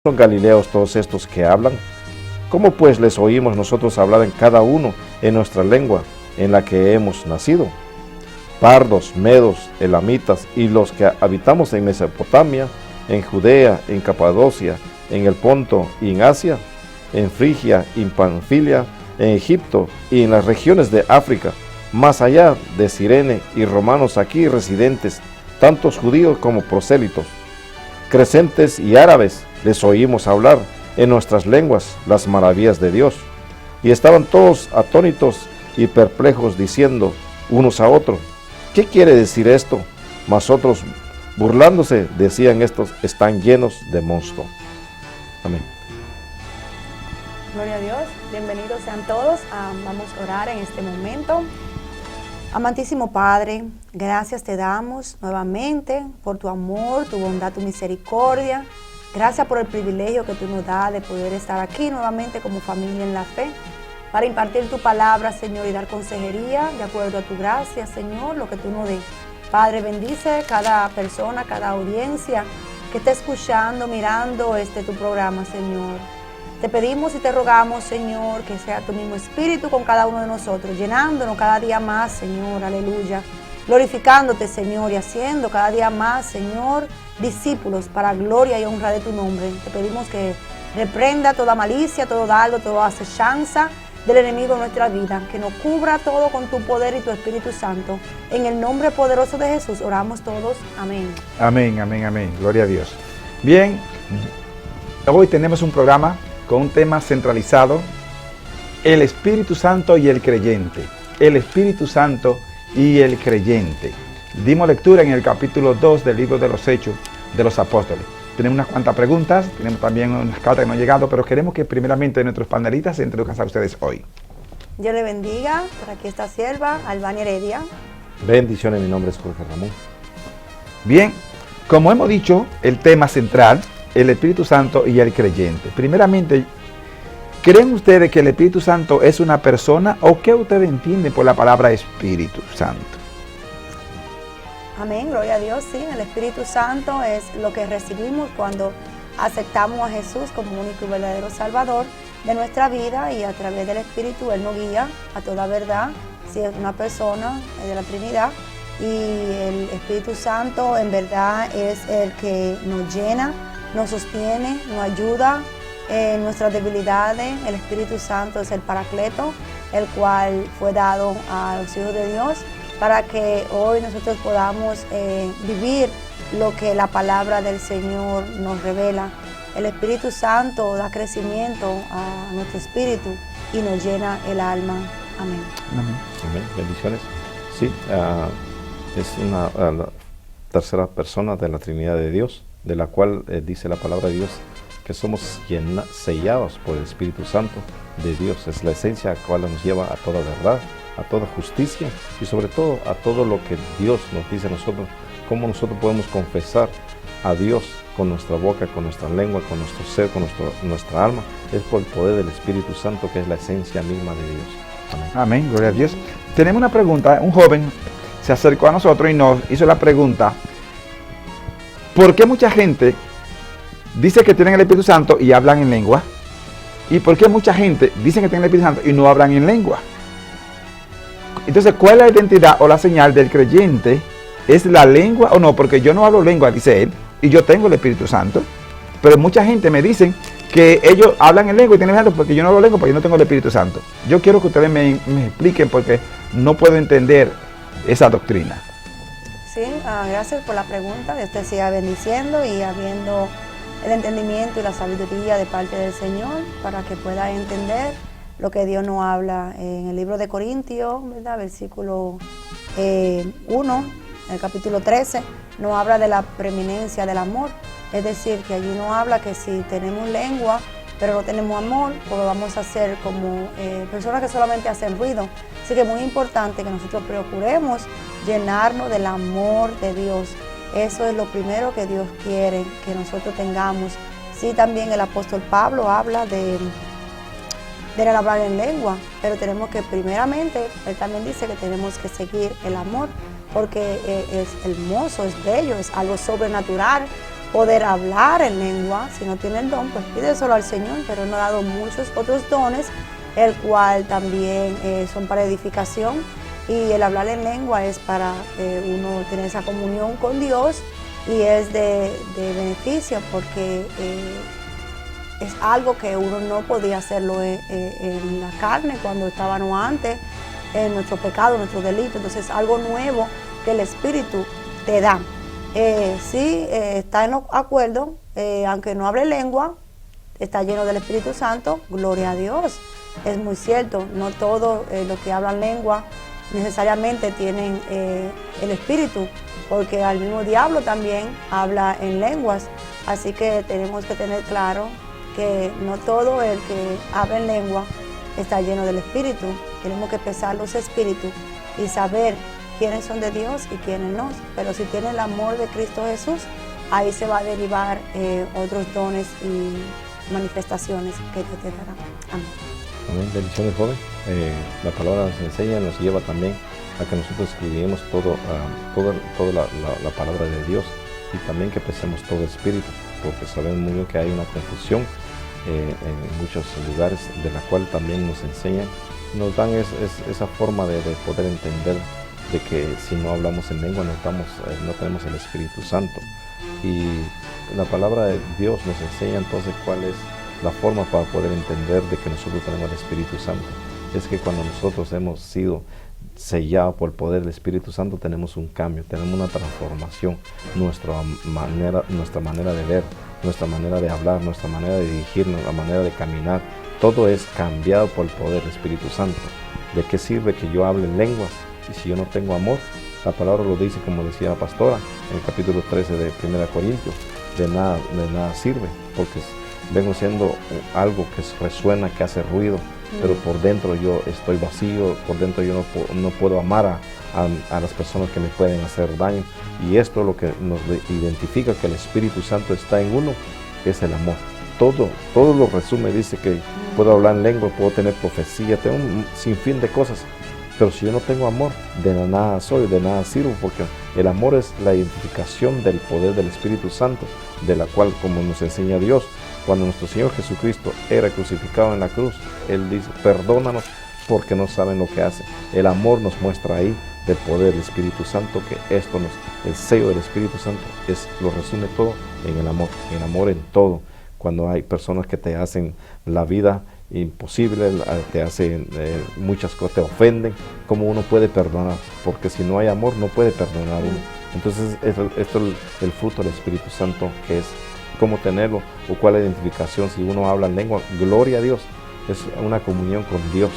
¿Son galileos todos estos que hablan? ¿Cómo pues les oímos nosotros hablar en cada uno en nuestra lengua en la que hemos nacido? Pardos, medos, elamitas y los que habitamos en Mesopotamia, en Judea, en Capadocia, en el Ponto y en Asia, en Frigia y Panfilia, en Egipto y en las regiones de África, más allá de Cirene y romanos aquí residentes, tantos judíos como prosélitos, crecentes y árabes, les oímos hablar en nuestras lenguas las maravillas de Dios. Y estaban todos atónitos y perplejos diciendo unos a otros, ¿qué quiere decir esto? Mas otros, burlándose, decían estos, están llenos de mosto. Amén. Gloria a Dios, bienvenidos sean todos. Vamos a orar en este momento. Amantísimo Padre, gracias te damos nuevamente por tu amor, tu bondad, tu misericordia. Gracias por el privilegio que tú nos das de poder estar aquí nuevamente como familia en la fe, para impartir tu palabra, Señor, y dar consejería de acuerdo a tu gracia, Señor, lo que tú nos des. Padre, bendice cada persona, cada audiencia que esté escuchando, mirando tu programa, Señor. Te pedimos y te rogamos, Señor, que sea tu mismo espíritu con cada uno de nosotros, llenándonos cada día más, Señor, aleluya. Glorificándote, Señor, y haciendo cada día más, Señor, discípulos para gloria y honra de tu nombre. Te pedimos que reprenda toda malicia, todo dardo, toda acechanza del enemigo en nuestra vida, que nos cubra todo con tu poder y tu Espíritu Santo. En el nombre poderoso de Jesús oramos todos. Amén. Amén, amén, amén. Gloria a Dios. Bien, hoy tenemos un programa con un tema centralizado, el Espíritu Santo y el creyente. El Espíritu Santo y el creyente. Dimos lectura en el capítulo 2 del libro de los Hechos de los Apóstoles. Tenemos unas cuantas preguntas, tenemos también unas cartas que no han llegado, pero queremos que primeramente nuestros panelistas se introduzcan a ustedes hoy. Dios le bendiga. Por aquí está sierva, Albania Heredia. Bendiciones, mi nombre es Jorge Ramón. Bien, como hemos dicho, el tema central, el Espíritu Santo y el creyente. Primeramente, ¿creen ustedes que el Espíritu Santo es una persona o qué ustedes entienden por la palabra Espíritu Santo? Amén, gloria a Dios, sí, el Espíritu Santo es lo que recibimos cuando aceptamos a Jesús como único y verdadero Salvador de nuestra vida, y a través del Espíritu Él nos guía a toda verdad, si es una persona de la Trinidad, y el Espíritu Santo en verdad es el que nos llena, nos sostiene, nos ayuda en nuestras debilidades. El Espíritu Santo es el Paracleto, el cual fue dado a los hijos de Dios, para que hoy nosotros podamos vivir lo que la palabra del Señor nos revela. El Espíritu Santo da crecimiento a nuestro espíritu y nos llena el alma. Amén. Amén. Amén. Bendiciones. Sí, es la tercera persona de la Trinidad de Dios, de la cual dice la palabra de Dios que somos sellados por el Espíritu Santo de Dios. Es la esencia a la cual nos lleva a toda verdad, a toda justicia y sobre todo a todo lo que Dios nos dice a nosotros, cómo nosotros podemos confesar a Dios con nuestra boca, con nuestra lengua, con nuestro ser, con nuestra alma. Es por el poder del Espíritu Santo, que es la esencia misma de Dios. Amén. Amén, gloria a Dios. Tenemos una pregunta, un joven se acercó a nosotros y nos hizo la pregunta, ¿por qué mucha gente dice que tienen el Espíritu Santo y hablan en lengua? ¿Y por qué mucha gente dice que tienen el Espíritu Santo y no hablan en lengua? Entonces, ¿cuál es la identidad o la señal del creyente? ¿Es la lengua o no? Porque yo no hablo lengua, dice él, y yo tengo el Espíritu Santo. Pero mucha gente me dicen que ellos hablan en lengua y tienen el Espíritu Santo porque yo no hablo lengua, porque yo no tengo el Espíritu Santo. Yo quiero que ustedes me expliquen porque no puedo entender esa doctrina. Sí, gracias por la pregunta. Dios te siga bendiciendo y habiendo el entendimiento y la sabiduría de parte del Señor para que pueda entender lo que Dios nos habla en el libro de Corintios, ¿verdad? Versículo 1, en el capítulo 13, nos habla de la preeminencia del amor. Es decir, que allí nos habla que si tenemos lengua, pero no tenemos amor, pues vamos a ser como personas que solamente hacen ruido. Así que es muy importante que nosotros procuremos llenarnos del amor de Dios. Eso es lo primero que Dios quiere que nosotros tengamos. Sí, también el apóstol Pablo habla de hablar en lengua, pero tenemos que primeramente, él también dice que tenemos que seguir el amor, porque es hermoso, es bello, es algo sobrenatural, poder hablar en lengua. Si no tiene el don, pues pídeselo al Señor, pero nos ha dado muchos otros dones, el cual también son para edificación, y el hablar en lengua es para uno tener esa comunión con Dios, y es de beneficio porque es algo que uno no podía hacerlo en la carne cuando estábamos antes, en nuestro pecado, nuestro delito. Entonces es algo nuevo que el Espíritu te da. Sí, está en acuerdo, aunque no hable lengua, está lleno del Espíritu Santo, gloria a Dios. Es muy cierto, no todos los que hablan lengua necesariamente tienen el Espíritu, porque al mismo diablo también habla en lenguas. Así que tenemos que tener claro que no todo el que habla en lengua está lleno del Espíritu. Tenemos que pesar los espíritus y saber quiénes son de Dios y quiénes no. Pero si tiene el amor de Cristo Jesús, ahí se va a derivar otros dones y manifestaciones que Dios te dará. Amén. Amén. Bendiciones, joven. La palabra nos enseña, nos lleva también a que nosotros escribimos toda la palabra de Dios, y también que pesemos todo espíritu, porque sabemos muy bien que hay una confusión en muchos lugares, de la cual también nos enseñan, nos dan esa forma de poder entender de que si no hablamos en lengua no tenemos el Espíritu Santo. Y la palabra de Dios nos enseña entonces cuál es la forma para poder entender de que nosotros tenemos el Espíritu Santo. Es que cuando nosotros hemos sido sellados por el poder del Espíritu Santo, tenemos un cambio, tenemos una transformación. Nuestra manera de ver, nuestra manera de hablar, nuestra manera de dirigirnos, la manera de caminar, todo es cambiado por el poder del Espíritu Santo. ¿De qué sirve que yo hable en lenguas y si yo no tengo amor? La palabra lo dice, como decía la pastora en el capítulo 13 de 1 Corintios, de nada sirve, porque vengo siendo algo que resuena, que hace ruido, pero por dentro yo estoy vacío, por dentro yo no puedo amar a las personas que me pueden hacer daño. Y esto es lo que nos identifica que el Espíritu Santo está en uno, es el amor. Todo lo resume, dice que puedo hablar en lengua, puedo tener profecía, tengo un sinfín de cosas, pero si yo no tengo amor, de nada soy, de nada sirvo, porque el amor es la identificación del poder del Espíritu Santo, de la cual, como nos enseña Dios, cuando nuestro Señor Jesucristo era crucificado en la cruz, Él dice, perdónanos porque no saben lo que hacen. El amor nos muestra ahí del poder del Espíritu Santo, que el sello del Espíritu Santo lo resume todo en el amor en todo. Cuando hay personas que te hacen la vida imposible, te hacen muchas cosas, te ofenden, ¿cómo uno puede perdonar? Porque si no hay amor, no puede perdonar uno. Entonces, esto es el fruto del Espíritu Santo, que es cómo tenerlo, o cuál es la identificación. Si uno habla en lengua, gloria a Dios, es una comunión con Dios.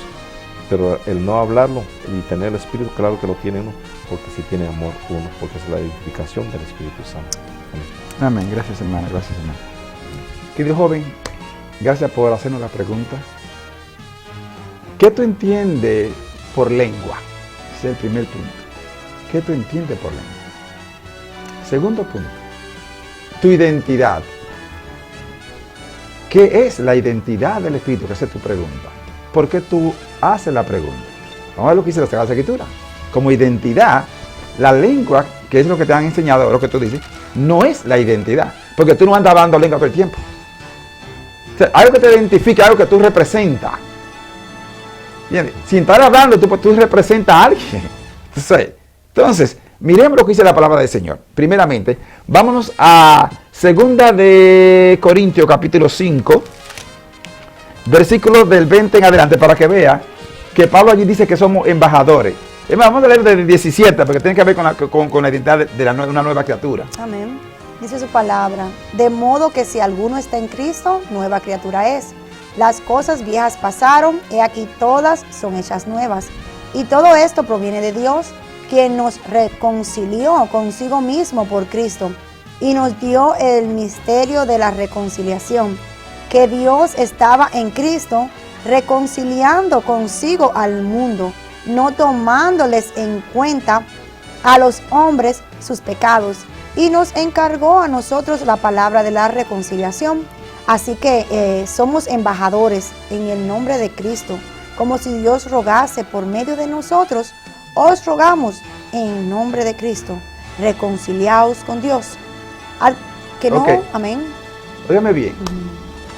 Pero el no hablarlo y tener el Espíritu, claro que lo tiene uno, porque sí tiene amor uno, porque es la identificación del Espíritu Santo. Amén. Amén. Gracias, hermano. Gracias, hermano. Querido joven, gracias por hacernos la pregunta. ¿Qué tú entiendes por lengua? Ese es el primer punto. ¿Qué tú entiendes por lengua? Segundo punto, tu identidad. ¿Qué es la identidad del Espíritu? Esa es tu pregunta. ¿Por qué tú haces la pregunta? Vamos a ver lo que dice la Sagrada Escritura. Como identidad, la lengua, que es lo que te han enseñado, lo que tú dices, no es la identidad. Porque tú no andas hablando lengua todo el tiempo. O sea, algo que te identifica, algo que tú representas. ¿Entiendes? Sin estar hablando, tú representas a alguien. Entonces, miremos lo que dice la palabra del Señor. Primeramente, vámonos a 2 de Corintios, capítulo 5, versículos del 20 en adelante, para que vea que Pablo allí dice que somos embajadores. Vamos a leer del 17, porque tiene que ver con la identidad de una nueva criatura. Amén. Dice su palabra, de modo que si alguno está en Cristo, nueva criatura es. Las cosas viejas pasaron, he aquí todas son hechas nuevas. Y todo esto proviene de Dios, quien nos reconcilió consigo mismo por Cristo y nos dio el misterio de la reconciliación, que Dios estaba en Cristo reconciliando consigo al mundo, no tomándoles en cuenta a los hombres sus pecados, y nos encargó a nosotros la palabra de la reconciliación. Así que somos embajadores en el nombre de Cristo, como si Dios rogase por medio de nosotros. Os rogamos en nombre de Cristo, reconciliaos con Dios. Que no, Ok. amén. Óigame bien.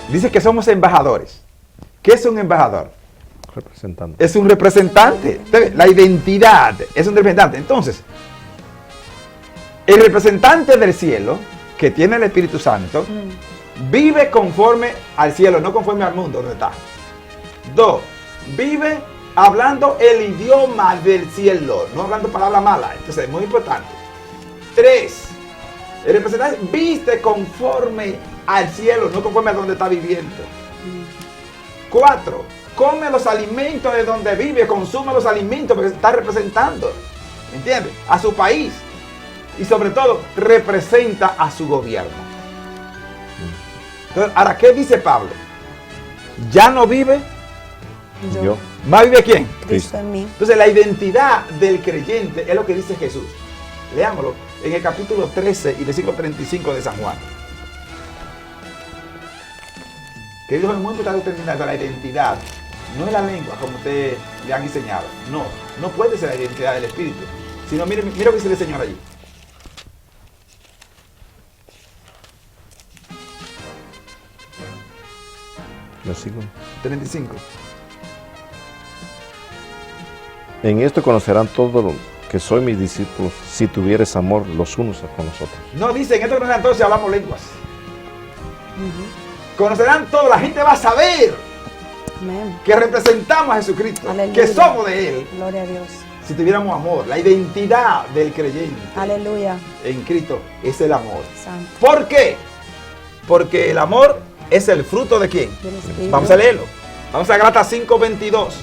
Dice que somos embajadores. ¿Qué es un embajador? Representante. Es un representante. La identidad es un representante. Entonces, el representante del cielo, que tiene el Espíritu Santo, vive conforme al cielo, no conforme al mundo donde está. 2. Vive hablando el idioma del cielo, no hablando palabras malas. Entonces, es muy importante. 3. El representante viste conforme al cielo, no conforme a donde está viviendo. 4. Come los alimentos de donde vive, consume los alimentos porque está representando, ¿entiendes? A su país. Y sobre todo, representa a su gobierno. Entonces, ahora, ¿qué dice Pablo? Ya no vive, Yo. ¿más vive quién? Cristo en mí. Entonces, la identidad del creyente es lo que dice Jesús. Leámoslo en el capítulo 13 y versículo 35 de San Juan. Que dijo, es muy importante terminar con la identidad. No es la lengua como ustedes le han enseñado. No, no puede ser la identidad del Espíritu. Sino, mire lo que dice el Señor allí. Versículo. 35. En esto conocerán todos los que soy mis discípulos, si tuvieres amor los unos con los otros. No dice, en esto conocerán todos si hablamos lenguas. Conocerán todos, la gente va a saber Amén. que representamos a Jesucristo, Aleluya. que somos de Él, Gloria a Dios. si tuviéramos amor. La identidad del creyente Aleluya. en Cristo es el amor. Santo. ¿Por qué? Porque el amor es el fruto de quién. Del Espíritu. Vamos a leerlo. Vamos a Gálatas 5:22.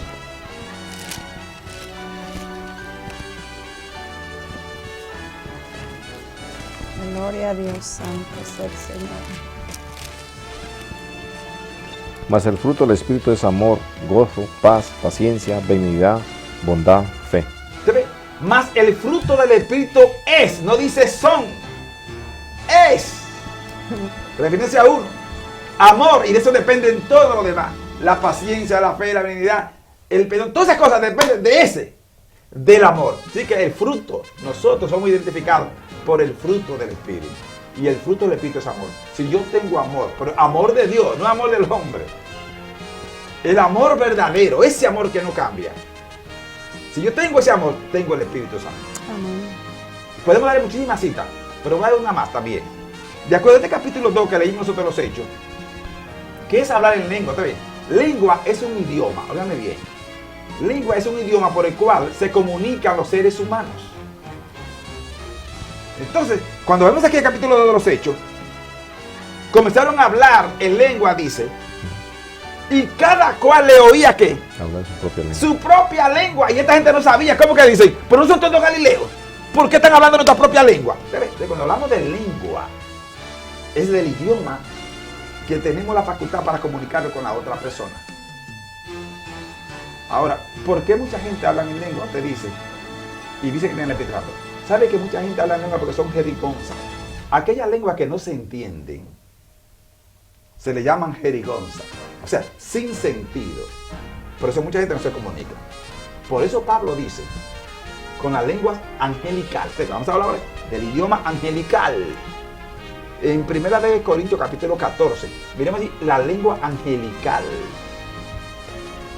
Gloria a Dios, santo es el Señor. Mas el fruto del Espíritu es amor, gozo, paz, paciencia, benignidad, bondad, fe. ¿Usted ve? Más el fruto del Espíritu es, no dice son, es. Refiriéndose a uno. Amor, y de eso dependen todo lo demás. La paciencia, la fe, la benignidad, el perdón, todas esas cosas dependen de ese, del amor. Así que el fruto, nosotros somos identificados por el fruto del Espíritu. Y el fruto del Espíritu es amor. Si yo tengo amor, pero amor de Dios, no amor del hombre. El amor verdadero, ese amor que no cambia. Si yo tengo ese amor, tengo el Espíritu Santo. Amén. Podemos dar muchísimas citas, pero voy a dar una más también. De acuerdo a este capítulo 2 que leímos nosotros los Hechos, que es hablar en lengua. ¿Está bien? Lengua es un idioma, óigame bien. Lengua es un idioma por el cual se comunican los seres humanos. Entonces, cuando vemos aquí el capítulo 2 de los Hechos, comenzaron a hablar en lengua, dice, y cada cual le oía ¿qué? Hablar su propia lengua. Su propia lengua. Y esta gente no sabía. ¿Cómo que dicen? Pero no son todos galileos. ¿Por qué están hablando nuestra propia lengua? Cuando hablamos de lengua, es del idioma que tenemos la facultad para comunicarnos con la otra persona. Ahora, ¿por qué mucha gente habla en lengua? Te dice, y dice que tiene el Espíritu Santo. ¿Sabe que mucha gente habla en lengua porque son jerigonzas? Aquellas lenguas que no se entienden se le llaman jerigonzas. O sea, sin sentido. Por eso mucha gente no se comunica. Por eso Pablo dice, con la lengua angelical. Vamos a hablar ahora del idioma angelical. En 1 de Corintios capítulo 14, miremos así, la lengua angelical.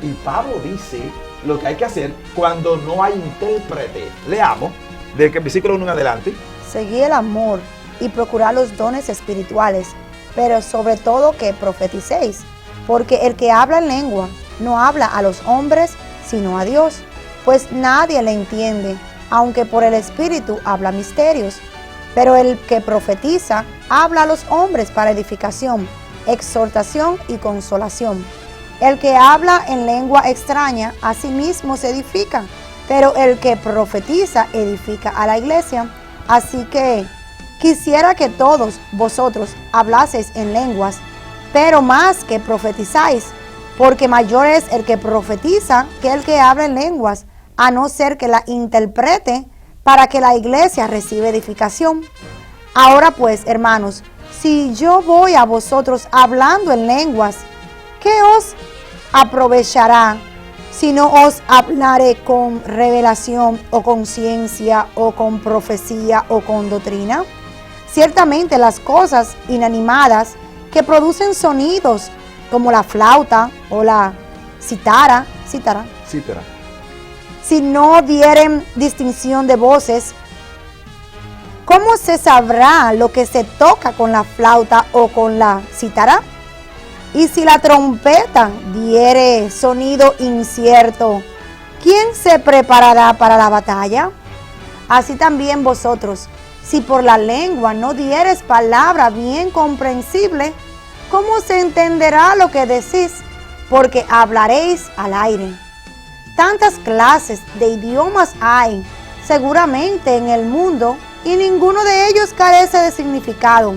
Y Pablo dice lo que hay que hacer cuando no hay intérprete. Leamos, del versículo 1 en adelante. Seguí el amor y procurad los dones espirituales, pero sobre todo que profeticéis, porque el que habla en lengua no habla a los hombres, sino a Dios, pues nadie le entiende, aunque por el Espíritu habla misterios. Pero el que profetiza habla a los hombres para edificación, exhortación y consolación. El que habla en lengua extraña a sí mismo se edifica, pero el que profetiza edifica a la iglesia. Así que quisiera que todos vosotros hablaseis en lenguas, pero más que profetizáis, porque mayor es el que profetiza que el que habla en lenguas, a no ser que la interprete, para que la iglesia reciba edificación. Ahora pues, hermanos, si yo voy a vosotros hablando en lenguas, ¿qué os aprovechará si no os hablaré con revelación o con ciencia o con profecía o con doctrina? Ciertamente las cosas inanimadas que producen sonidos como la flauta o la cítara, si no dieren distinción de voces, ¿cómo se sabrá lo que se toca con la flauta o con la cítara? Y si la trompeta diere sonido incierto, ¿quién se preparará para la batalla? Así también vosotros, si por la lengua no dieres palabra bien comprensible, ¿cómo se entenderá lo que decís? Porque hablaréis al aire. Tantas clases de idiomas hay seguramente en el mundo y ninguno de ellos carece de significado.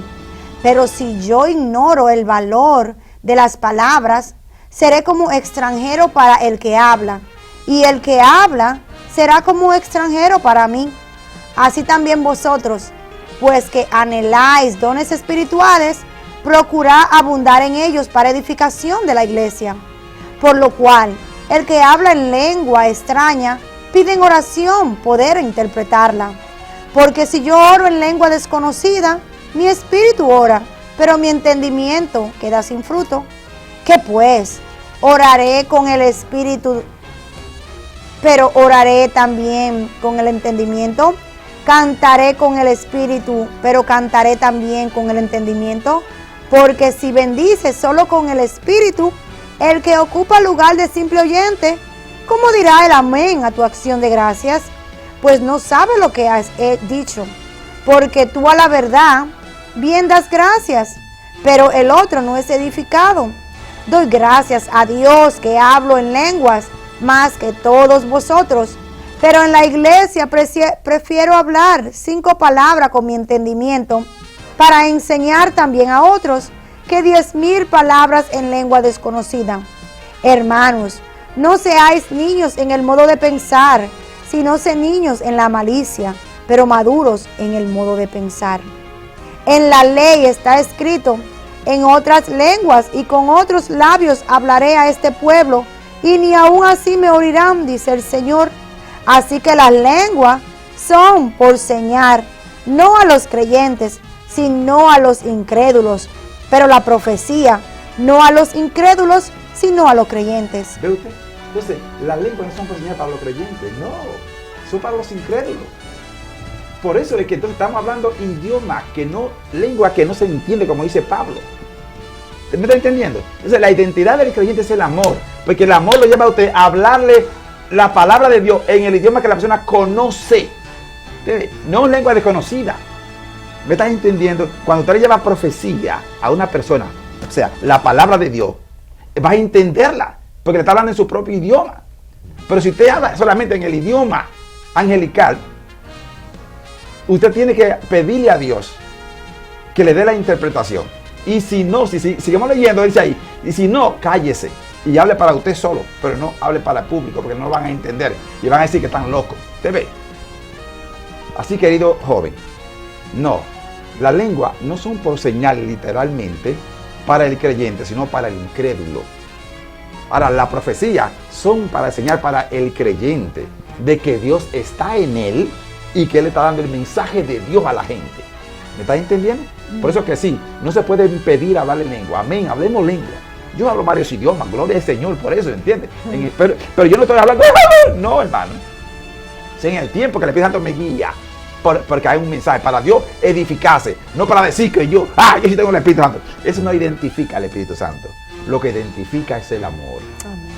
Pero si yo ignoro el valor de las palabras, seré como extranjero para el que habla, y el que habla será como extranjero para mí. Así también vosotros, pues que anheláis dones espirituales, procurad abundar en ellos para edificación de la iglesia. Por lo cual, el que habla en lengua extraña, pide en oración poder interpretarla. Porque si yo oro en lengua desconocida, mi espíritu ora, pero mi entendimiento queda sin fruto. ¿Qué pues? Oraré con el espíritu, pero oraré también con el entendimiento. Cantaré con el espíritu, pero cantaré también con el entendimiento. Porque si bendices solo con el espíritu, el que ocupa lugar de simple oyente, ¿cómo dirá el amén a tu acción de gracias? Pues no sabe lo que has dicho, porque tú a la verdad bien das gracias, pero el otro no es edificado. Doy gracias a Dios que hablo en lenguas más que todos vosotros, pero en la iglesia prefiero hablar 5 palabras con mi entendimiento para enseñar también a otros que 10,000 palabras en lengua desconocida. Hermanos, no seáis niños en el modo de pensar, sino sé niños en la malicia, pero maduros en el modo de pensar. En la ley está escrito, en otras lenguas y con otros labios hablaré a este pueblo, y ni aun así me oirán, dice el Señor. Así que las lenguas son por señal, no a los creyentes, sino a los incrédulos, pero la profecía, no a los incrédulos, sino a los creyentes. ¿Ve usted? Entonces, las lenguas no son por señal para los creyentes, no, son para los incrédulos. Por eso es que entonces estamos hablando idioma, lengua que no se entiende, como dice Pablo. ¿Me está entendiendo? Entonces, la identidad del creyente es el amor, porque el amor lo lleva a usted a hablarle la palabra de Dios en el idioma que la persona conoce, no en lengua desconocida. ¿Me estás entendiendo? Cuando usted le lleva profecía a una persona, o sea, la palabra de Dios, vas a entenderla, porque le está hablando en su propio idioma. Pero si usted habla solamente en el idioma angelical, usted tiene que pedirle a Dios que le dé la interpretación. Y si no, si seguimos leyendo, dice ahí, y si no, cállese y hable para usted solo, pero no hable para el público, porque no lo van a entender y van a decir que están locos. ¿Usted ve? Así, querido joven, no, la lengua no son por señal literalmente para el creyente, sino para el incrédulo. Ahora, la profecía son para señal para el creyente de que Dios está en él y que él está dando el mensaje de Dios a la gente. ¿Me estás entendiendo? Por eso que sí, no se puede impedir hablar en lengua. Amén, hablemos lengua. Yo hablo varios idiomas, gloria al Señor, por eso, ¿entiendes? Pero yo no estoy hablando, no, hermano. Si en el tiempo que el Espíritu Santo me guía, porque hay un mensaje para Dios edificarse, no para decir que yo sí tengo el Espíritu Santo. Eso no identifica al Espíritu Santo. Lo que identifica es el amor. Amén.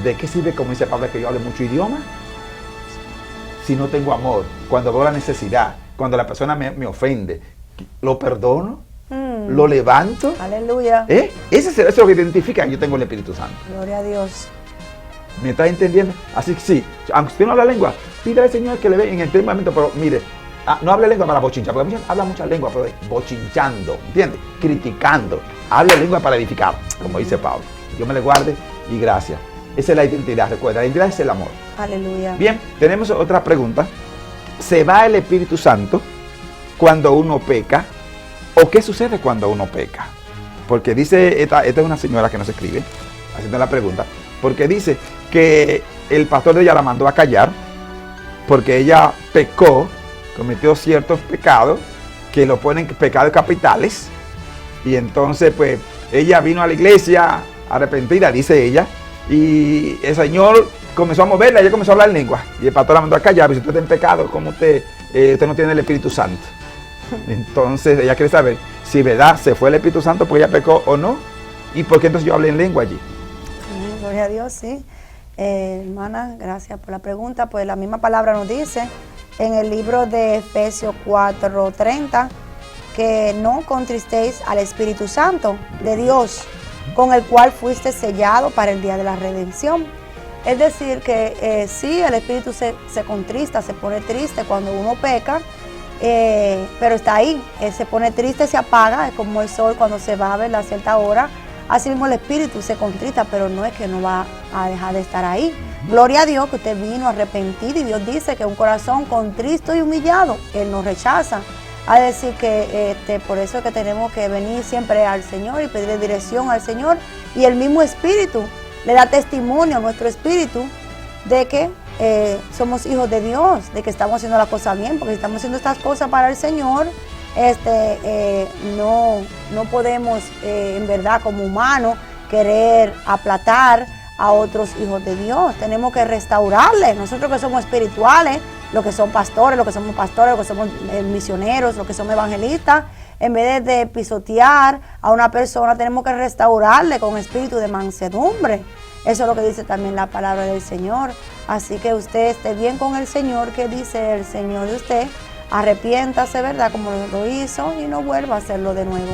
¿De qué sirve, como dice Pablo, que yo hable mucho idioma? Si no tengo amor, cuando veo la necesidad, cuando la persona me ofende, lo perdono, lo levanto. Aleluya. Eso es lo que identifica que yo tengo el Espíritu Santo. Gloria a Dios. ¿Me está entendiendo? Así que sí, aunque usted no habla lengua, pídale al Señor que le ve en el momento, pero mire, no hable lengua para bochinchar, porque muchos hablan mucha lengua, pero bochinchando, ¿entiendes? Criticando. Hable lengua para edificar, como dice Pablo. Dios me le guarde y gracias. Esa es la identidad, recuerda, la identidad es el amor. Aleluya. Bien, tenemos otra pregunta. ¿Se va el Espíritu Santo cuando uno peca? ¿O qué sucede cuando uno peca? Porque dice, esta es una señora que nos escribe, haciendo la pregunta, porque dice que el pastor de ella la mandó a callar, porque ella pecó, cometió ciertos pecados que lo ponen pecados capitales. Y entonces, pues, ella vino a la iglesia arrepentida, dice ella, y el Señor comenzó a moverla, ella comenzó a hablar en lengua. Y el pastor la mandó a callar, si usted está en pecado, ¿cómo usted no tiene el Espíritu Santo? Entonces, ella quiere saber si, ¿verdad?, se fue el Espíritu Santo porque ella pecó o no, y por qué entonces yo hablé en lengua allí. Gloria a Dios, sí. Hermana, gracias por la pregunta. Pues la misma palabra nos dice en el libro de Efesios 4:30 que no contristéis al Espíritu Santo de Dios, con el cual fuiste sellado para el día de la redención. Es decir, que sí, el Espíritu se contrista, se pone triste cuando uno peca, pero está ahí, se pone triste, se apaga, es como el sol cuando se va a ver a cierta hora. Así mismo el Espíritu se contrista, pero no es que no va a dejar de estar ahí. Gloria a Dios que usted vino arrepentido y Dios dice que un corazón contristo y humillado, Él nos rechaza. A decir que por eso es que tenemos que venir siempre al Señor y pedirle dirección al Señor. Y el mismo Espíritu le da testimonio a nuestro espíritu de que somos hijos de Dios, de que estamos haciendo las cosas bien, porque si estamos haciendo estas cosas para el Señor, no podemos en verdad como humanos querer aplatar a otros hijos de Dios. Tenemos que restaurarles. Nosotros que somos espirituales, los que son pastores, los que somos misioneros, los que somos evangelistas, en vez de pisotear a una persona, tenemos que restaurarle con espíritu de mansedumbre. Eso es lo que dice también la palabra del Señor. Así que usted esté bien con el Señor, que dice el Señor de usted, arrepiéntase, ¿verdad?, como lo hizo, y no vuelva a hacerlo de nuevo.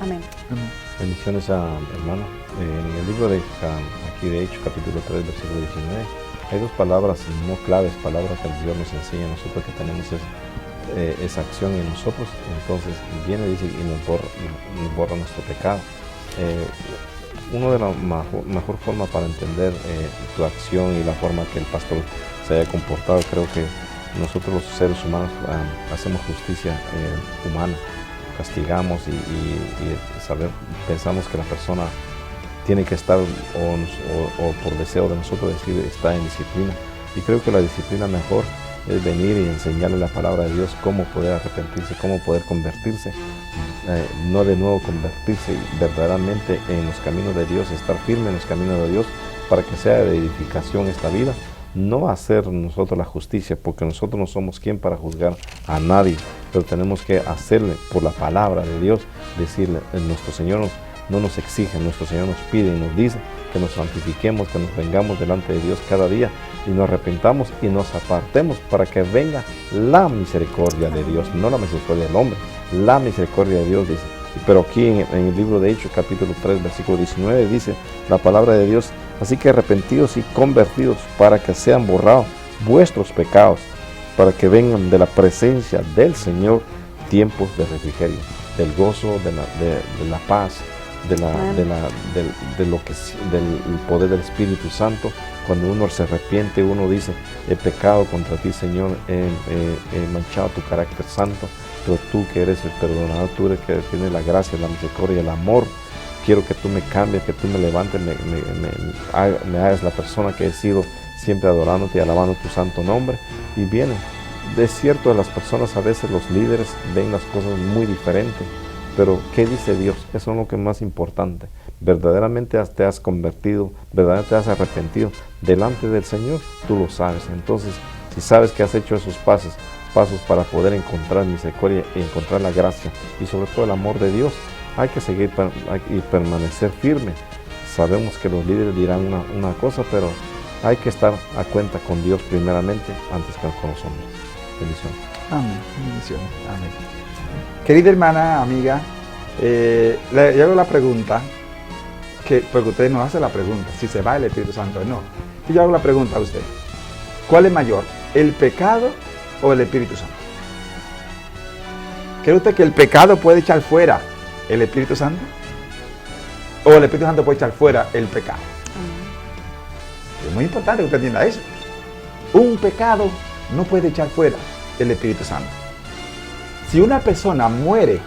Amén. Bendiciones, hermano. En el libro de aquí de Hechos, capítulo 3, versículo 19, hay dos palabras no claves, palabras que Dios nos enseña a nosotros que tenemos esa acción en nosotros. Entonces viene, dice, y nos borra nuestro pecado. Una de las mejor forma para entender tu acción y la forma que el pastor se haya comportado, creo que nosotros los seres humanos hacemos justicia humana, castigamos y pensamos que la persona tiene que estar o por deseo de nosotros decir está en disciplina. Y creo que la disciplina mejor es venir y enseñarle la palabra de Dios, cómo poder arrepentirse, cómo poder convertirse, no de nuevo convertirse verdaderamente en los caminos de Dios, estar firme en los caminos de Dios para que sea de edificación esta vida. No hacer nosotros la justicia, porque nosotros no somos quien para juzgar a nadie, pero tenemos que hacerle por la palabra de Dios, decirle, nuestro Señor no nos exige, nuestro Señor nos pide y nos dice que nos santifiquemos, que nos vengamos delante de Dios cada día y nos arrepentamos y nos apartemos para que venga la misericordia de Dios, no la misericordia del hombre, la misericordia de Dios, dice. Pero aquí en el libro de Hechos, capítulo 3, versículo 19, dice la palabra de Dios: así que arrepentidos y convertidos para que sean borrados vuestros pecados, para que vengan de la presencia del Señor tiempos de refrigerio, del gozo, de la paz, del poder del Espíritu Santo. Cuando uno se arrepiente, uno dice: he pecado contra ti, Señor, he manchado tu carácter santo, pero tú que eres el perdonador, tú eres que tienes la gracia, la misericordia, el amor, quiero que tú me cambies, que tú me levantes, me hagas la persona que he sido, siempre adorándote y alabando tu santo nombre. Y viene, de cierto, de las personas a veces los líderes ven las cosas muy diferentes, pero ¿qué dice Dios? Eso es lo que es más importante. Verdaderamente te has convertido, verdaderamente te has arrepentido delante del Señor, tú lo sabes. Entonces, si sabes que has hecho esos pasos para poder encontrar misericordia y encontrar la gracia y sobre todo el amor de Dios, hay que seguir y permanecer firme. Sabemos que los líderes dirán una cosa, pero hay que estar a cuenta con Dios primeramente antes que con los hombres. Bendiciones. Amén. Bendiciones. Amén. Querida hermana, amiga, le hago la pregunta, porque usted nos hace la pregunta, si se va el Espíritu Santo o no. Y yo hago la pregunta a usted: ¿cuál es mayor, el pecado o el Espíritu Santo? ¿Cree usted que el pecado puede echar fuera el Espíritu Santo? ¿O el Espíritu Santo puede echar fuera el pecado? Es muy importante que usted entienda eso. Un pecado no puede echar fuera el Espíritu Santo. Si una persona muere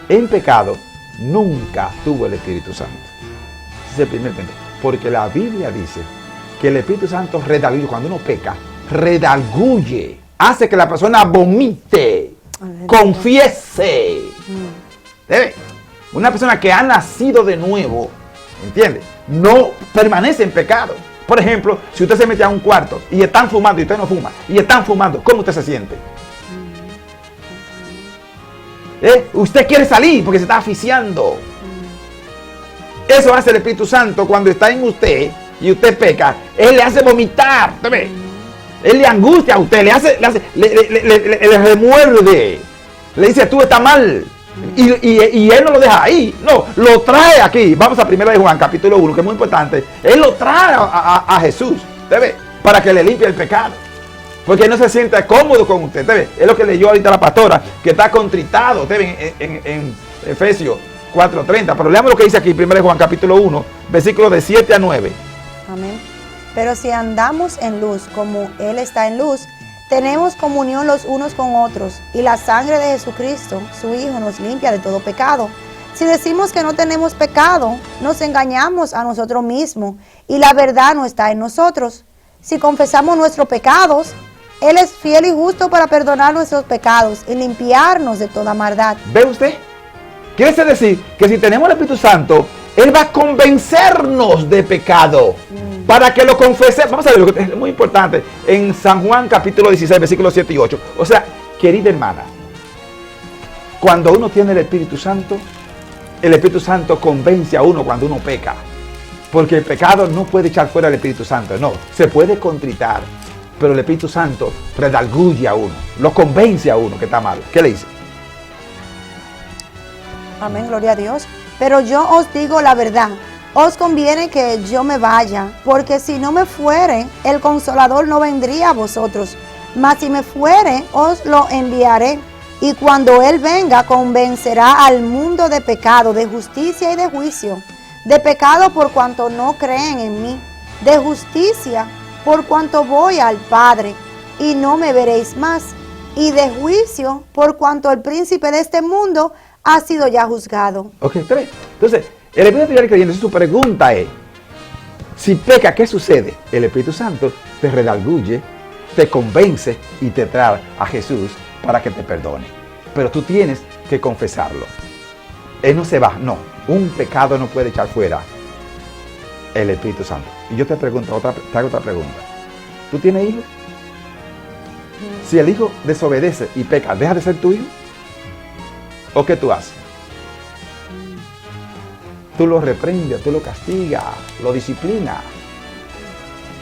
en pecado, nunca tuvo el Espíritu Santo. Ese es el primer punto. Porque la Biblia dice que el Espíritu Santo redarguye. Cuando uno peca, redarguye, hace que la persona vomite. Aleluya. Confiese. ¿Debe? Una persona que ha nacido de nuevo, ¿entiende? No permanece en pecado. Por ejemplo, si usted se mete a un cuarto y están fumando y usted no fuma, y están fumando, ¿cómo usted se siente? Usted quiere salir porque se está asfixiando. Eso hace el Espíritu Santo cuando está en usted y usted peca. Él le hace vomitar. ¿Usted ve? Él le angustia a usted, le remuerde. Le dice, tú estás mal. Y él no lo deja ahí. No, lo trae aquí. Vamos a 1 de Juan, capítulo 1, que es muy importante. Él lo trae a Jesús. ¿Usted ve? Para que le limpie el pecado. Porque él no se siente cómodo con usted. ¿Usted ve? Es lo que leyó ahorita la pastora, que está contritado. ¿Usted ve? En Efesios 4:30. Pero leamos lo que dice aquí, 1 de Juan, capítulo 1, versículos de 7 a 9. Amén. Pero si andamos en luz como Él está en luz, tenemos comunión los unos con otros, y la sangre de Jesucristo, su Hijo, nos limpia de todo pecado. Si decimos que no tenemos pecado, nos engañamos a nosotros mismos, y la verdad no está en nosotros. Si confesamos nuestros pecados, Él es fiel y justo para perdonar nuestros pecados y limpiarnos de toda maldad. ¿Ve usted? Quiere decir que si tenemos el Espíritu Santo, Él va a convencernos de pecado para que lo confesemos. Vamos a ver lo que es muy importante en San Juan capítulo 16, versículos 7 y 8. O sea, querida hermana, cuando uno tiene el Espíritu Santo convence a uno cuando uno peca. Porque el pecado no puede echar fuera el Espíritu Santo, no. Se puede contritar, pero el Espíritu Santo redarguye a uno, lo convence a uno que está mal. ¿Qué le dice? Amén, gloria a Dios. Pero yo os digo la verdad, os conviene que yo me vaya, porque si no me fuere, el Consolador no vendría a vosotros. Mas si me fuere, os lo enviaré. Y cuando Él venga, convencerá al mundo de pecado, de justicia y de juicio. De pecado por cuanto no creen en mí. De justicia por cuanto voy al Padre y no me veréis más. Y de juicio por cuanto el príncipe de este mundo ha sido ya juzgado. Ok, está bien. Entonces, el Espíritu Santo creyente, su pregunta es, si peca, ¿qué sucede? El Espíritu Santo te redarguye, te convence y te trae a Jesús para que te perdone. Pero tú tienes que confesarlo. Él no se va, no. Un pecado no puede echar fuera el Espíritu Santo. Y yo te pregunto, te hago otra pregunta. ¿Tú tienes hijos? Si el hijo desobedece y peca, ¿deja de ser tu hijo? ¿O qué tú haces? Tú lo reprendes, tú lo castigas, lo disciplinas.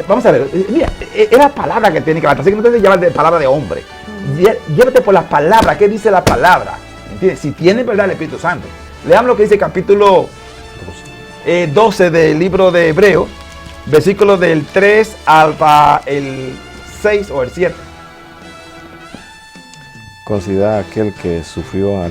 Vamos a ver, mira, es la palabra que tiene que hablar, así que no te debes llevar de palabra de hombre. Llévate por las palabras, ¿qué dice la palabra? ¿Entiendes? Si tiene verdad el Espíritu Santo. Leamos lo que dice el capítulo 12 del libro de Hebreos, versículos del 3 hasta el 6 o el 7. Considera aquel que sufrió